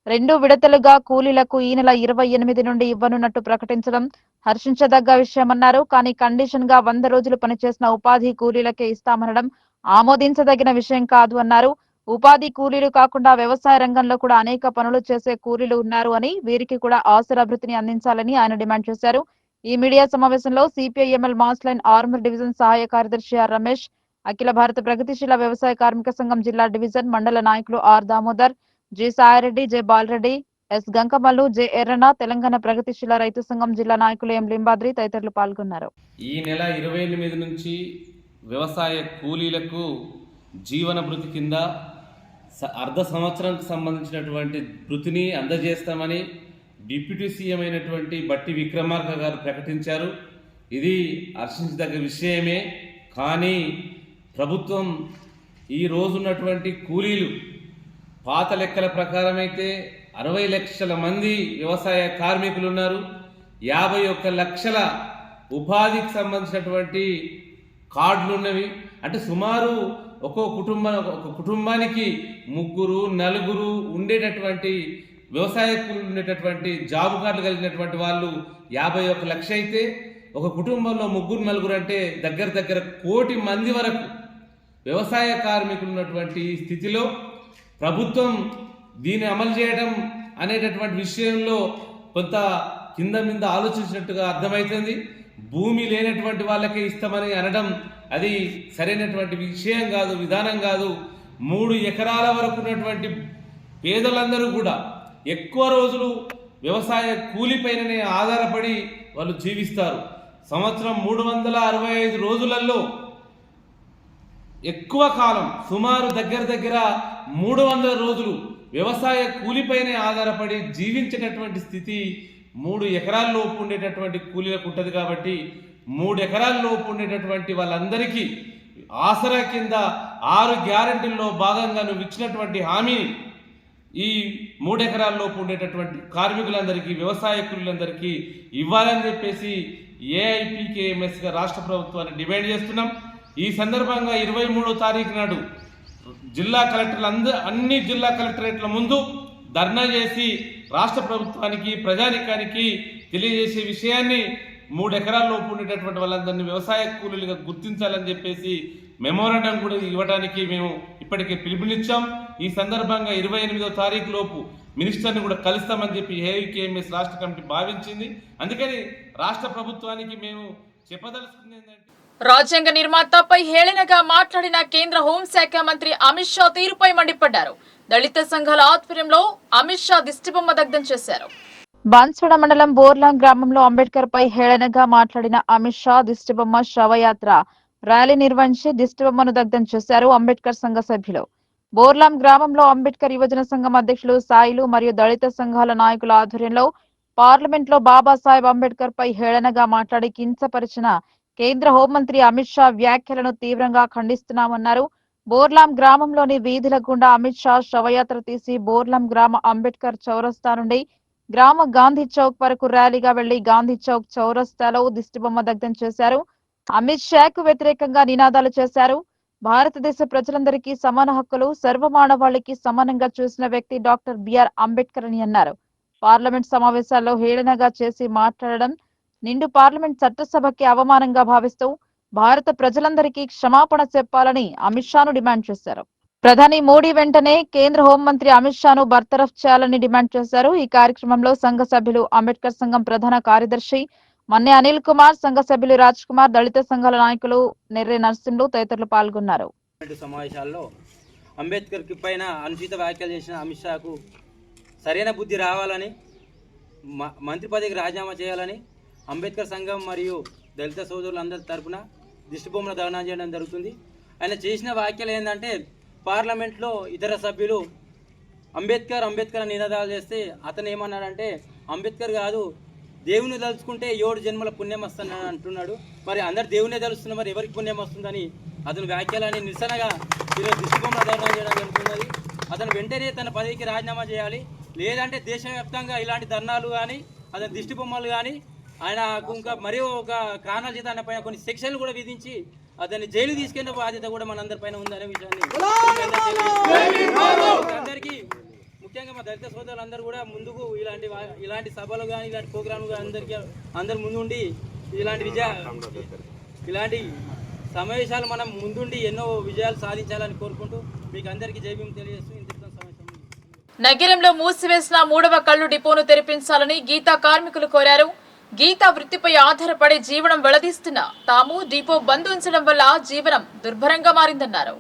2 విడతలుగా కూలీలకు ఈ నెల 28 నుండి ఇవ్వనున్నట్టు ప్రకటించడం హర్షించదగ్గ విషయమన్నారు. కానీ కండిషన్ గా 100 రోజులు పనిచేసిన ఉపాధి కూలీలకే ఇస్తామనడం ఆమోదించదగిన విషయం కాదు అన్నారు. ఉపాధి కూలీలు కాకుండా వ్యవసాయ రంగంలో కూడా అనేక పనులు చేసే కూలీలు ఉన్నారు అని వీరికి కూడా ఆసరా భృతిని అందించాలని ఆయన డిమాండ్ చేశారు. ఈ మీడియా సమావేశంలో సిపిఐఎంఎల్ మాస్లైన్ ఆర్మర్ డివిజన్ సహాయ కార్యదర్శి ఆర్ రమేష్, అఖిల భారత ప్రగతిశీల వ్యవసాయ కార్మిక సంఘం జిల్లా డివిజన్ మండల నాయకులు R Damodar, G Saireddy, J Balareddy, S Gankamallu, J Errana, Telangana ప్రగతిశీల రైతు సంఘం జిల్లా నాయకులు ఎం లింబాద్రి తదితరులు పాల్గొన్నారు. ఈ నెల 28 నుంచి వ్యవసాయ కూలీలకు జీవన భృతి కింద అర్ధ సంవత్సరానికి సంబంధించినటువంటి భృతిని అందజేస్తామని డిప్యూటీ సీఎం అయినటువంటి బట్టి విక్రమార్క గారు ప్రకటించారు. ఇది హర్షించదగ్గ విషయమే. కానీ ప్రభుత్వం ఈ రోజున్నటువంటి కూలీలు పాత లెక్కల ప్రకారం అయితే 60 లక్షల మంది వ్యవసాయ కార్మికులు ఉన్నారు. 51 లక్షల ఉపాధికి సంబంధించినటువంటి కార్డులు ఉన్నవి. అంటే సుమారు ఒక కుటుంబానికి 3, 4 ఉండేటటువంటి వ్యవసాయ కూలీలు ఉండేటటువంటి జాబ్ కార్డులు కలిగినటువంటి వాళ్ళు 51 లక్ష అయితే ఒక కుటుంబంలో 3, 4 అంటే దగ్గర 1 కోటి మంది వరకు వ్యవసాయ కార్మికులు ఉన్నటువంటి స్థితిలో ప్రభుత్వం దీన్ని అమలు చేయడం అనేటటువంటి విషయంలో కొంత కింద మీద ఆలోచించినట్టుగా అర్థమవుతుంది. భూమి లేనటువంటి వాళ్ళకే ఇస్తామని అనడం అది సరైనటువంటి విషయం కాదు, విధానం కాదు. 3 ఎకరాల వరకు ఉన్నటువంటి పేదలందరూ కూడా ఎక్కువ రోజులు వ్యవసాయ కూలిపైననే ఆధారపడి వాళ్ళు జీవిస్తారు. సంవత్సరం 365 రోజులలో ఎక్కువ కాలం సుమారు దగ్గర 300 రోజులు వ్యవసాయ కూలిపైనే ఆధారపడి జీవించేటటువంటి స్థితి 3 ఎకరాల లోపు ఉండేటటువంటి కూలీలకు ఉంటుంది. కాబట్టి 3 ఎకరాల లోపు ఉండేటటువంటి వాళ్ళందరికీ ఆసరా కింద 6 గ్యారెంటీల్లో భాగంగా నువ్వు ఇచ్చినటువంటి హామీని ఈ 3 ఎకరాల లోపు ఉండేటటువంటి కార్మికులందరికీ వ్యవసాయ కూలీలందరికీ ఇవ్వాలని చెప్పేసి ఏఐపీకేఎంఎస్గా రాష్ట్ర ప్రభుత్వాన్ని డిమాండ్ చేస్తున్నాం. ఈ సందర్భంగా 23వ తారీఖు నాడు జిల్లా కలెక్టర్లు అన్ని జిల్లా కలెక్టరేట్ల ముందు ధర్నా చేసి రాష్ట్ర ప్రభుత్వానికి ప్రజానికానికి తెలియజేసే విషయాన్ని 3 ఎకరాల లోపు ఉండేటటువంటి వాళ్ళందరినీ వ్యవసాయ కూలీలుగా గుర్తించాలని చెప్పేసి మెమోరాండం కూడా ఇవ్వడానికి మేము ఇప్పటికే పిలుపునిచ్చాం. ఈ సందర్భంగా 28వ తారీఖు లోపు మినిస్టర్ని కూడా కలుస్తామని చెప్పి ఏఐకేఎంఎస్ రాష్ట్ర కమిటీ భావించింది. అందుకని రాష్ట్ర ప్రభుత్వానికి మేము చెప్పదలుచుకుంది ఏంటంటే రాజ్యాంగ నిర్మాతపై హేళనగా మాట్లాడిన కేంద్ర హోంశాఖ మంత్రి అమిత్ షా తీరుపై మండిపడ్డారు. దళిత సంఘాల ఆధ్వర్యంలో అమిత్ షా దిష్టిబొమ్మ దగ్ధం చేశారు. బాన్స్వాడ మండలం బోర్లాం గ్రామంలో అంబేద్కర్ పై హేళనగా మాట్లాడిన అమిత్ షా దిష్టిబొమ్మ శవయాత్ర ర్యాలీ నిర్వహించి దిష్టిబొమ్మను దగ్ధం చేశారు అంబేద్కర్ సంఘ సభ్యులు. బోర్లాం గ్రామంలో అంబేద్కర్ యువజన సంఘం అధ్యక్షులు సాయిలు మరియు దళిత సంఘాల నాయకుల ఆధ్వర్యంలో పార్లమెంట్ లో బాబాసాహెబ్ అంబేద్కర్ పై హేళనగా మాట్లాడి కించపరిచిన కేంద్ర హోంమంత్రి అమిత్ షా వ్యాఖ్యలను తీవ్రంగా ఖండిస్తున్నామన్నారు. బోర్లాం గ్రామంలోని వీధుల గుండా అమిత్ షా శవయాత్ర తీసి బోర్లాం గ్రామ అంబేద్కర్ చౌరస్తా నుండి గ్రామ గాంధీ చౌక్ వరకు ర్యాలీగా వెళ్లి గాంధీ చౌక్ చౌరస్తాలో దిష్టిబొమ్మ దగ్ధం చేశారు. అమిత్ షాకు వ్యతిరేకంగా నినాదాలు చేశారు. భారతదేశ ప్రజలందరికీ సమాన హక్కులు, సర్వమానవాళికి సమానంగా చూసిన వ్యక్తి డాక్టర్ బిఆర్ అంబేద్కర్ అని అన్నారు. పార్లమెంట్ సమావేశాల్లో హేళనగా చేసి మాట్లాడడం నిండు పార్లమెంట్ చట్టసభకి అవమానంగా భావిస్తూ భారత ప్రజలందరికీ క్షమాపణ చెప్పాలని అమిత్ షాను డిమాండ్ చేశారు. ప్రధాని మోడీ వెంటనే కేంద్ర హోంమంత్రి అమిత్ షాను బర్తరఫ్ చేయాలని డిమాండ్ చేశారు. ఈ కార్యక్రమంలో సంఘ సభ్యులు అంబేద్కర్ సంఘం ప్రధాన కార్యదర్శి మన్నె అనిల్ కుమార్, సంఘ సభ్యులు రాజ్ కుమార్, దళిత సంఘాల నాయకులు నెర్రె నర్సింహులు తదితరులు పాల్గొన్నారు. సమావేశాల్లో అంబేద్కర్ పైన అనుచిత వ్యాఖ్యలు చేసిన అమిత్ షాకు సరైన బుద్ధి రావాలని, మంత్రి పదవికి రాజీనామా చేయాలని అంబేద్కర్ సంఘం మరియు దళిత సోదరులందరి తరఫున దిష్టిబొమ్మను దహనం చేయడం జరుగుతుంది. ఆయన చేసిన వ్యాఖ్యలు ఏంటంటే, పార్లమెంట్లో ఇతర సభ్యులు అంబేద్కర్ అని నినాదాలు చేస్తే అతను ఏమన్నాడంటే అంబేద్కర్ కాదు, దేవుని తలుచుకుంటే 7 జన్మల పుణ్యం వస్తుందని అంటున్నాడు. మరి అందరు దేవునే తలుస్తున్నారు, మరి ఎవరికి పుణ్యం వస్తుందని అతని వ్యాఖ్యలని నిరసనగా ఈరోజు దిష్టిబొమ్మల ధర్నా చేయడం జరుగుతున్నది. అతను వెంటనే తన పదవికి రాజీనామా చేయాలి, లేదంటే దేశవ్యాప్తంగా ఇలాంటి ధర్నాలు కానీ అతని దిష్టిబొమ్మలు కానీ ఆయన ఇంకా మరీ ఒక కారణాల చేత ఆయన పైన కొన్ని సెక్షన్లు కూడా విధించి అతన్ని జైలు తీసుకెళ్లిన బాధ్యత కూడా మనందరి పైన ఉందనే విషయాన్ని అందరికీ, ముఖ్యంగా మా దళిత సోదరులందరూ కూడా ముందుకు ఇలాంటి సభలు కానీ ఇలాంటి ప్రోగ్రాంలు కానీ అందరు ముందుండి ఇలాంటి సమావేశాలు మనం ముందుండి ఎన్నో విజయాలు సాధించాలని కోరుకుంటూ మీకు అందరికీ జై భీమ్ తెలియజేస్తూ ఇంతటితో సమావేశం. నగరంలో మూసివేసిన 3వ కల్లు డిపోను తెరిపించాలని గీతా కార్మికులు కోరారు. గీతా వృత్తిపై ఆధారపడి జీవనం వెళ్లదీస్తున్న తాము డిపో బంద్ ఉంచడం వల్ల జీవనం దుర్భరంగా మారిందన్నారు.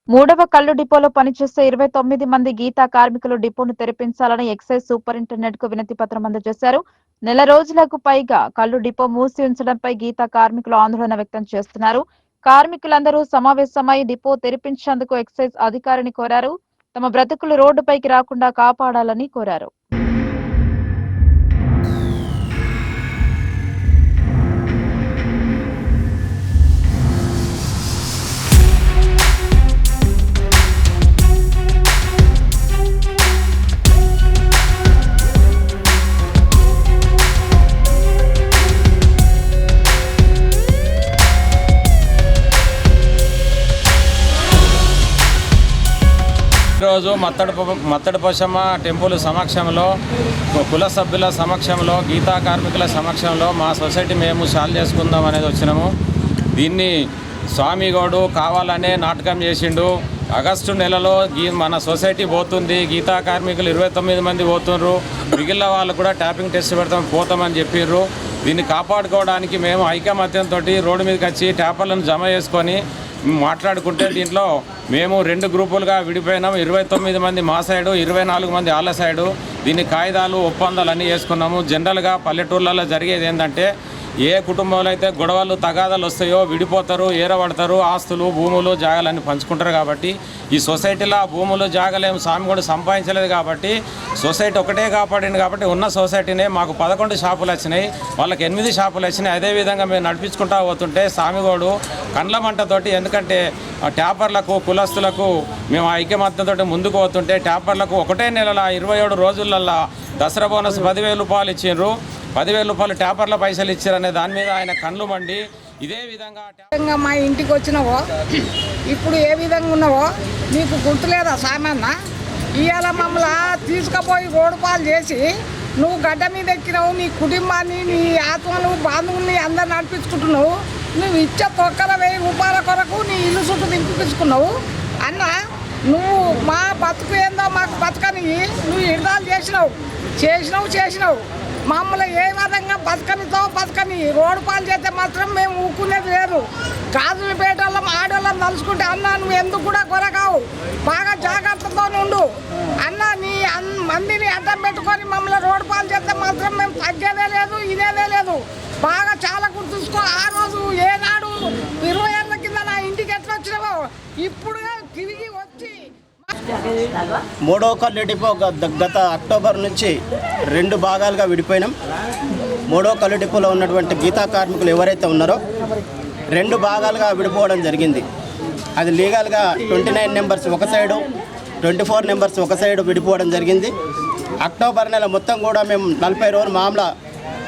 3వ కల్లు డిపోలో పనిచేసే 29 మంది గీతా కార్మికులు డిపోను తెరిపించాలని ఎక్సైజ్ సూపరింటెండెంట్ కు వినతి పత్రం అందజేశారు. నెల రోజులకు పైగా కల్లు డిపో మూసి ఉంచడంపై గీతా కార్మికులు ఆందోళన వ్యక్తం చేస్తున్నారు. కార్మికులందరూ సమావేశమై డిపో తెరిపించేందుకు ఎక్సైజ్ అధికారిని కోరారు. తమ బ్రతుకులు రోడ్డుపైకి రాకుండా కాపాడాలని కోరారు. ఈరోజు మత్తడి పోషమ్మ టెంపుల్ సమక్షంలో, కుల సభ్యుల సమక్షంలో, గీతా కార్మికుల సమక్షంలో మా సొసైటీ మేము షాల్ చేసుకుందాం అనేది వచ్చినాము. దీన్ని స్వామిగౌడు కావాలనే నాటకం చేసిండు. ఆగస్టు నెలలో మన సొసైటీ పోతుంది, గీతా కార్మికులు 29 మంది పోతున్నారు, మిగిలిన వాళ్ళు కూడా ట్యాపింగ్ టెస్ట్ పోతామని చెప్పిర్రు. దీన్ని కాపాడుకోవడానికి మేము ఐకమత్యంతో రోడ్డు మీదకి వచ్చి ట్యాపర్లను జమ చేసుకొని మాట్లాడుకుంటే దీంట్లో మేము 2 గ్రూపులుగా విడిపోయినాము. 29 మంది మా సైడు, 24 మంది వాళ్ళ సైడు. దీన్ని కాయిదాలు ఒప్పందాలు అన్నీ వేసుకున్నాము. జనరల్గా పల్లెటూర్లలో జరిగేది ఏంటంటే ఏ కుటుంబంలో అయితే గొడవలు తగాదాలు వస్తాయో విడిపోతారు, ఏరబడతారు, ఆస్తులు భూములు జాగాలన్నీ పంచుకుంటారు. కాబట్టి ఈ సొసైటీలో భూములు జాగాలేం స్వామి కూడా సంపాదించలేదు కాబట్టి సొసైటీ ఒకటే కాపాడింది. కాబట్టి ఉన్న సొసైటీనే మాకు 11 షాపులు వచ్చినాయి, వాళ్ళకి 8 షాపులు వచ్చినాయి. అదేవిధంగా మేము నడిపించుకుంటూ పోతుంటే స్వామిగోడు కండ్ల మంటతోటి, ఎందుకంటే ట్యాపర్లకు కులస్తులకు మేము ఐక్యమత్యంతో ముందుకు పోతుంటే ట్యాపర్లకు ఒకటే నెలల 27 రోజులల్లో దసరా బోనస్ 10,000 రూపాయలు ఇచ్చిండ్రు. 10,000 రూపాయలు ట్యాపర్ల పైసలు ఇచ్చారనే దాని మీద ఆయన కళ్ళు మండి ఇదే విధంగా మా ఇంటికి వచ్చినావో ఇప్పుడు ఏ విధంగా ఉన్నావో నీకు గుర్తులేదా సామాన్న? ఇవాళ మమ్మల్ని తీసుకుపోయి రోడ్డు పాలు చేసి నువ్వు గడ్డ మీద ఎక్కినావు, నీ కుటుంబాన్ని, నీ ఆత్మను, బాంధవుల్ని అందరు నడిపించుకుంటున్నావు. నువ్వు ఇచ్చే తొక్కల 1000 రూపాయల కొరకు నీ ఇల్లు చుట్టూ దింపించుకున్నావు అన్న. నువ్వు మా బతుకు ఏందో మాకు బతకని నువ్వు ఇర్దాలు చేసినావు. మమ్మల్ని ఏ విధంగా బతకని రోడ్డు పాలు చేస్తే మాత్రం మేము ఊకునేది లేదు. గాజులపేటలో ఆడవాళ్ళని తలుచుకుంటే అన్న నువ్వు ఎందుకు కూడా కొరకావు, బాగా జాగ్రత్తతో ఉండు అన్న. నీ మందిని అడ్డం పెట్టుకొని మమ్మల్ని రోడ్డు పాలు చేస్తే మాత్రం మేము తగ్గేదే లేదు, ఇదేదే లేదు. బాగా చాలా గుర్తుంచుకో. ఆ రోజు ఏనాడు 20 ఏళ్ళ కింద నా ఇంటికి ఎట్లా వచ్చినావో ఇప్పుడు తిరిగి వచ్చి 3వ కల్లు డిపో గత అక్టోబర్ నుంచి 2 భాగాలుగా విడిపోయినాం. 3వ కల్లు డిపోలో ఉన్నటువంటి గీతా కార్మికులు ఎవరైతే ఉన్నారో 2 భాగాలుగా విడిపోవడం జరిగింది. అది లీగల్గా 29 నెంబర్స్ ఒక సైడు, 24 నెంబర్స్ ఒక సైడు విడిపోవడం జరిగింది. అక్టోబర్ నెల మొత్తం కూడా మేము 40 రోజులు మామూలు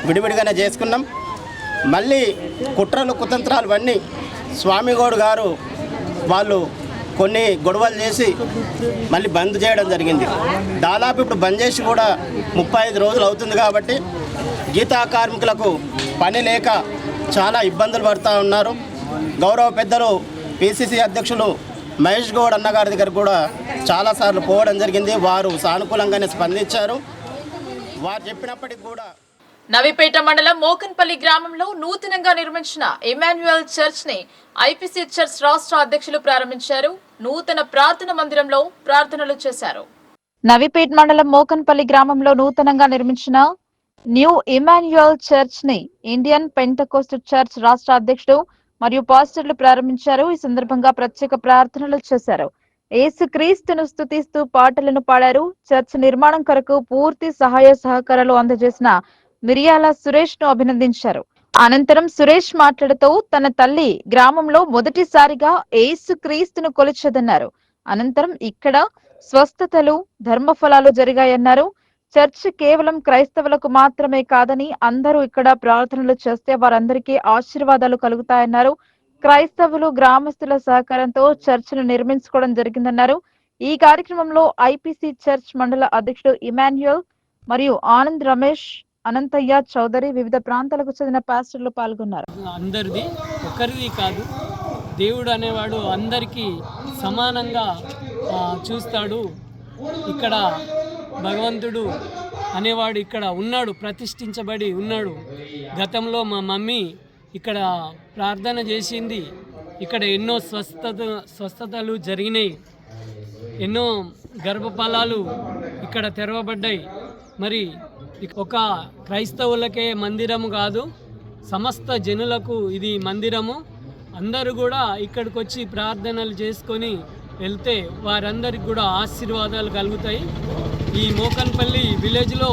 విడివిడిగానే చేసుకున్నాం. మళ్ళీ కుట్రలు కుతంత్రాలు అన్నీ స్వామిగౌడ్ గారు వాళ్ళు కొన్ని గొడవలు చేసి మళ్ళీ బంద్ చేయడం జరిగింది. దాదాపు ఇప్పుడు బంద్ చేసి కూడా 35 రోజులు అవుతుంది. కాబట్టి గీతా కార్మికులకు పని లేక చాలా ఇబ్బందులు పడుతూ ఉన్నారు. గౌరవ పెద్దలు పిసిసి అధ్యక్షులు మహేష్ గౌడ్ అన్నగారి దగ్గర కూడా చాలాసార్లు పోవడం జరిగింది. వారు సానుకూలంగానే స్పందించారు. వారు చెప్పినప్పటికీ కూడా నవిపేట మండలం మోకన్పల్లి గ్రామంలో నూతనంగా నిర్మించిన ఇమాన్యుయల్ చర్చ్ ని ఐపీసీ చర్చ్ రాష్ట్ర అధ్యక్షులు ప్రారంభించారు. నూతన ప్రార్థన మందిరంలో ప్రార్థనలు చేశారు. నవిపేట్ మండలం మోకన్పల్లి గ్రామంలో నూతనంగా నిర్మించిన న్యూ ఇమాన్యుయల్ చర్చ్ ని ఇండియన్ పెంటకోస్ట్ చర్చ్ రాష్ట్ర అధ్యక్షుడు మరియు పాస్టర్లు ప్రారంభించారు. ఈ సందర్భంగా ప్రత్యేక ప్రార్థనలు చేశారు. యేసుక్రీస్తును స్తుతిస్తూ పాటలను పాడారు. చర్చ్ నిర్మాణం కొరకు పూర్తి సహాయ సహకారాలు అందజేసిన మిరియాల సురేష్ ను అభినందించారు. అనంతరం సురేష్ మాట్లాడుతూ తన తల్లి గ్రామంలో మొదటిసారిగా యేసుక్రీస్తును కొలిచెదన్నారు. అనంతరం ఇక్కడ స్వస్థతలు, ధర్మఫలాలు జరిగాయన్నారు. చర్చ్ కేవలం క్రైస్తవులకు మాత్రమే కాదని అందరూ ఇక్కడ ప్రార్థనలు చేస్తే వారందరికీ ఆశీర్వాదాలు కలుగుతాయన్నారు. క్రైస్తవులు, గ్రామస్తుల సహకారంతో చర్చ్ను నిర్మించుకోవడం జరిగిందన్నారు. ఈ కార్యక్రమంలో ఐపీసీ చర్చ్ మండల అధ్యక్షుడు ఇమాన్యుయల్ మరియు ఆనంద్ రమేష్, అనంతయ్య చౌదరి, వివిధ ప్రాంతాలకు చెందిన పాస్టర్లు పాల్గొన్నారు. అందరిది ఒకరిది కాదు, దేవుడు అనేవాడు అందరికీ సమానంగా చూస్తాడు. ఇక్కడ భగవంతుడు అనేవాడు ఇక్కడ ఉన్నాడు, ప్రతిష్ఠించబడి ఉన్నాడు. గతంలో మా మమ్మీ ఇక్కడ ప్రార్థన చేసింది. ఇక్కడ ఎన్నో స్వస్థతలు జరిగినాయి, ఎన్నో గర్భఫలాలు ఇక్కడ తెరవబడ్డాయి. మరి ఒక క్రైస్తవులకే మందిరము కాదు, సమస్త జనులకు ఇది మందిరము. అందరూ కూడా ఇక్కడికి వచ్చి ప్రార్థనలు చేసుకొని వెళ్తే వారందరికి కూడా ఆశీర్వాదాలు కలుగుతాయి. ఈ మోకన్పల్లి విలేజ్లో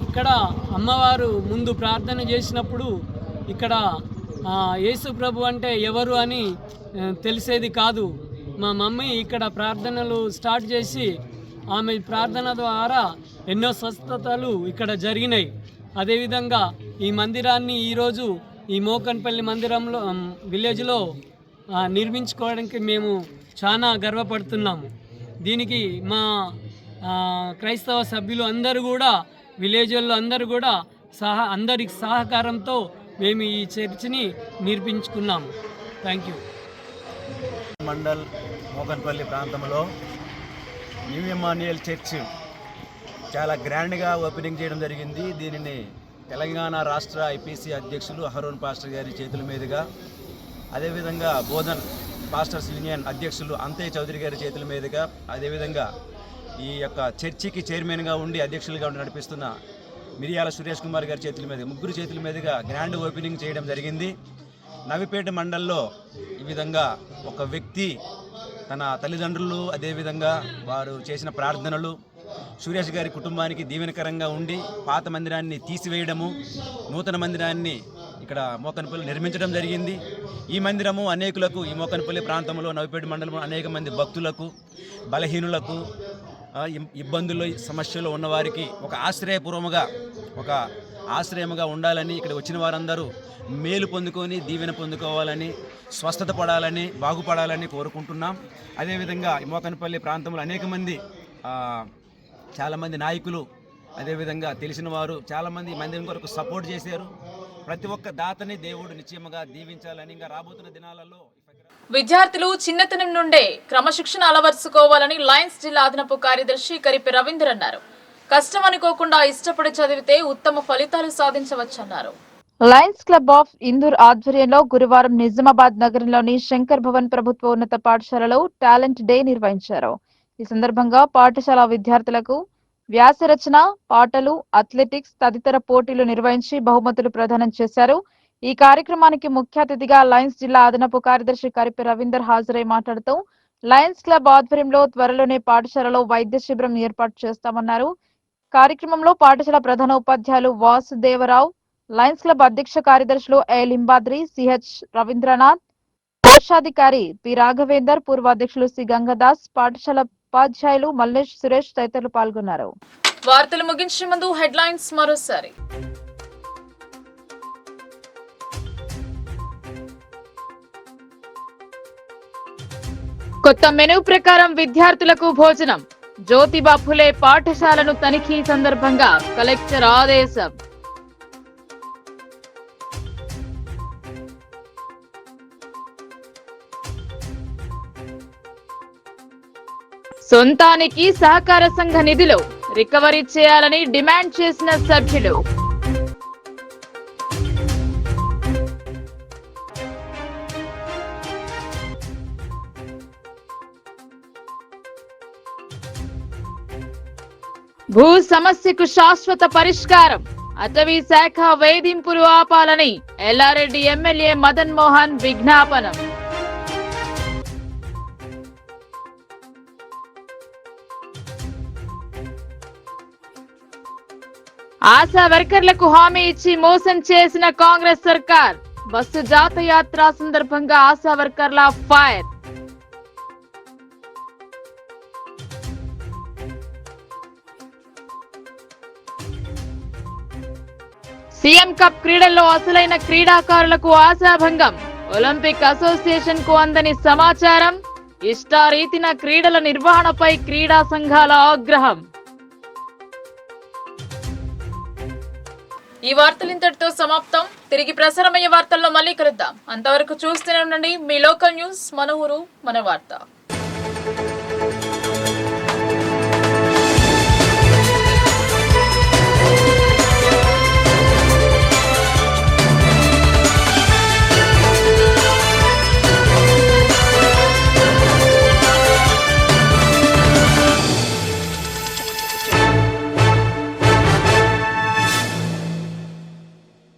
ఇక్కడ అమ్మవారు ముందు ప్రార్థన చేసినప్పుడు ఇక్కడ యేసు ప్రభు అంటే ఎవరు అని తెలిసేది కాదు. మా మమ్మీ ఇక్కడ ప్రార్థనలు స్టార్ట్ చేసి ఆమె ప్రార్థన ద్వారా ఎన్నో స్వస్థతలు ఇక్కడ జరిగినాయి. అదేవిధంగా ఈ మందిరాన్ని ఈరోజు ఈ మోకన్పల్లి మందిరంలో విలేజ్లో నిర్మించుకోవడానికి మేము చాలా గర్వపడుతున్నాము. దీనికి మా క్రైస్తవ సభ్యులు అందరూ కూడా, విలేజ్లో అందరూ కూడా అందరి సహకారంతో మేము ఈ చర్చిని నిర్మించుకున్నాము. Thank you. మండల్ మోకన్పల్లి ప్రాంతంలో న్యూ ఇమ్మాన్యుయల్ చర్చ్ చాలా గ్రాండ్గా ఓపెనింగ్ చేయడం జరిగింది. దీనిని తెలంగాణ రాష్ట్ర ఐపీసీ అధ్యక్షులు అహరోన్ పాస్టర్ గారి చేతుల మీదుగా, అదేవిధంగా బోధన్ పాస్టర్స్ యూనియన్ అధ్యక్షులు అంతయ్య చౌదరి గారి చేతుల మీదుగా, అదేవిధంగా ఈ యొక్క చర్చికి చైర్మన్గా ఉండి అధ్యక్షులుగా ఉండి నడిపిస్తున్న మిరియాల సురేష్ కుమార్ గారి చేతుల మీదుగా, ముగ్గురు చేతుల మీదుగా గ్రాండ్ ఓపెనింగ్ చేయడం జరిగింది. నవిపేట మండల్లో ఈ విధంగా ఒక వ్యక్తి తన తల్లిదండ్రులు, అదేవిధంగా వారు చేసిన ప్రార్థనలు సురేష్ గారి కుటుంబానికి దీవెనకరంగా ఉండి పాత మందిరాన్ని తీసివేయడము, నూతన మందిరాన్ని ఇక్కడ మోకన్పల్లి నిర్మించడం జరిగింది. ఈ మందిరము అనేకులకు, ఈ మోకన్పల్లి ప్రాంతంలో నవిపేట మండలంలో అనేక మంది భక్తులకు, బలహీనులకు, ఇబ్బందుల్లో సమస్యలు ఉన్నవారికి ఒక ఆశ్రయముగా ఉండాలని, ఇక్కడ వచ్చిన వారందరూ మేలు పొందుకొని దీవెన పొందుకోవాలని, స్వస్థత పడాలని, బాగుపడాలని కోరుకుంటున్నాం. అదేవిధంగా ఈ మోకన్పల్లి ప్రాంతంలో అనేక మంది చాలామంది నాయకులు, అదేవిధంగా తెలిసిన వారు చాలామంది మందిరం కొరకు సపోర్ట్ చేశారు. ప్రతి ఒక్క దాతని దేవుడు నిశ్చయముగా దీవించాలని, ఇంకా రాబోతున్న దినాలలో విద్యార్థులు చిన్నతనం నుండే క్రమశిక్షణ అలవర్చుకోవాలని లయన్స్ జిల్లా అదనపు కార్యదర్శి కరిపి రవీందర్ అన్నారు. కష్టం అనుకోకుండా ఇష్టపడి చదివితే ఉత్తమ ఫలితాలు సాధించవచ్చన్నారు. లయన్స్ క్లబ్ ఆఫ్ ఇందూర్ ఆధ్వర్యంలో గురువారం నిజామాబాద్ నగరంలోని శంకర్ భవన్ ప్రభుత్వ ఉన్నత పాఠశాలలో టాలెంట్ డే నిర్వహించారు. ఈ సందర్భంగా పాఠశాల విద్యార్థులకు వ్యాసరచన, పాటలు, అథ్లెటిక్స్ తదితర పోటీలు నిర్వహించి బహుమతులు ప్రదానం చేశారు. ఈ కార్యక్రమానికి ముఖ్య అతిథిగా లయన్స్ జిల్లా అదనపు కార్యదర్శి కరిపి రవీందర్ హాజరై మాట్లాడుతూ లయన్స్ క్లబ్ ఆధ్వర్యంలో త్వరలోనే పాఠశాలలో వైద్య శిబిరం ఏర్పాటు చేస్తామన్నారు. కార్యక్రమంలో పాఠశాల ప్రధాన ఉపాధ్యాయులు వాసుదేవరావు, లయన్స్ క్లబ్ అధ్యక్ష కార్యదర్శులు ఏ లింబాద్రి, సిహెచ్ రవీంద్రనాథ్, కోశాధికారి పి రాఘవేందర్, పూర్వ అధ్యక్షులు సి గంగదాస్, పాఠశాల ఉపాధ్యాయులు మల్లేష్, సురేష్ తదితరులు పాల్గొన్నారు. వార్తలు ముగించే ముందు హెడ్లైన్స్ మరోసారి. కొత్త మెనూ ప్రకారం విద్యార్థులకు భోజనం. జ్యోతిబా ఫులే పాఠశాలను తనిఖీ సందర్భంగా కలెక్టర్ ఆదేశం. సొంతానికి సహకార సంఘ నిధులు రికవరీ చేయాలని డిమాండ్ చేసిన సభ్యులు. భూ సమస్యకు శాశ్వత పరిష్కారం, అటవీ శాఖ వేధింపులు ఆపాలని ఎల్లారెడ్డి ఎమ్మెల్యే మదన్ మోహన్ విజ్ఞాపనం. ఆశా వర్కర్లకు హామీ ఇచ్చి మోసం చేసిన కాంగ్రెస్ సర్కార్. బస్సు జాతయాత్ర సందర్భంగా ఆశా వర్కర్ల ఫైర్. సీఎం కప్ క్రీడల్లో అసలైన క్రీడాకారులకు ఆశాభంగం. ఒలింపిక్ అసోసియేషన్ కు అందని సమాచారం. ఇష్టారీతిన క్రీడల నిర్వహణపై క్రీడా సంఘాల ఆగ్రహం. ఈ వార్తలు ఇంతటితో సమాప్తం. తిరిగి ప్రసారమయ్యే వార్తల్లో మళ్ళీ కలుద్దాం. అంతవరకు చూస్తూనే ఉండండి మీ లోకల్ న్యూస్. మన ఊరు మన వార్త.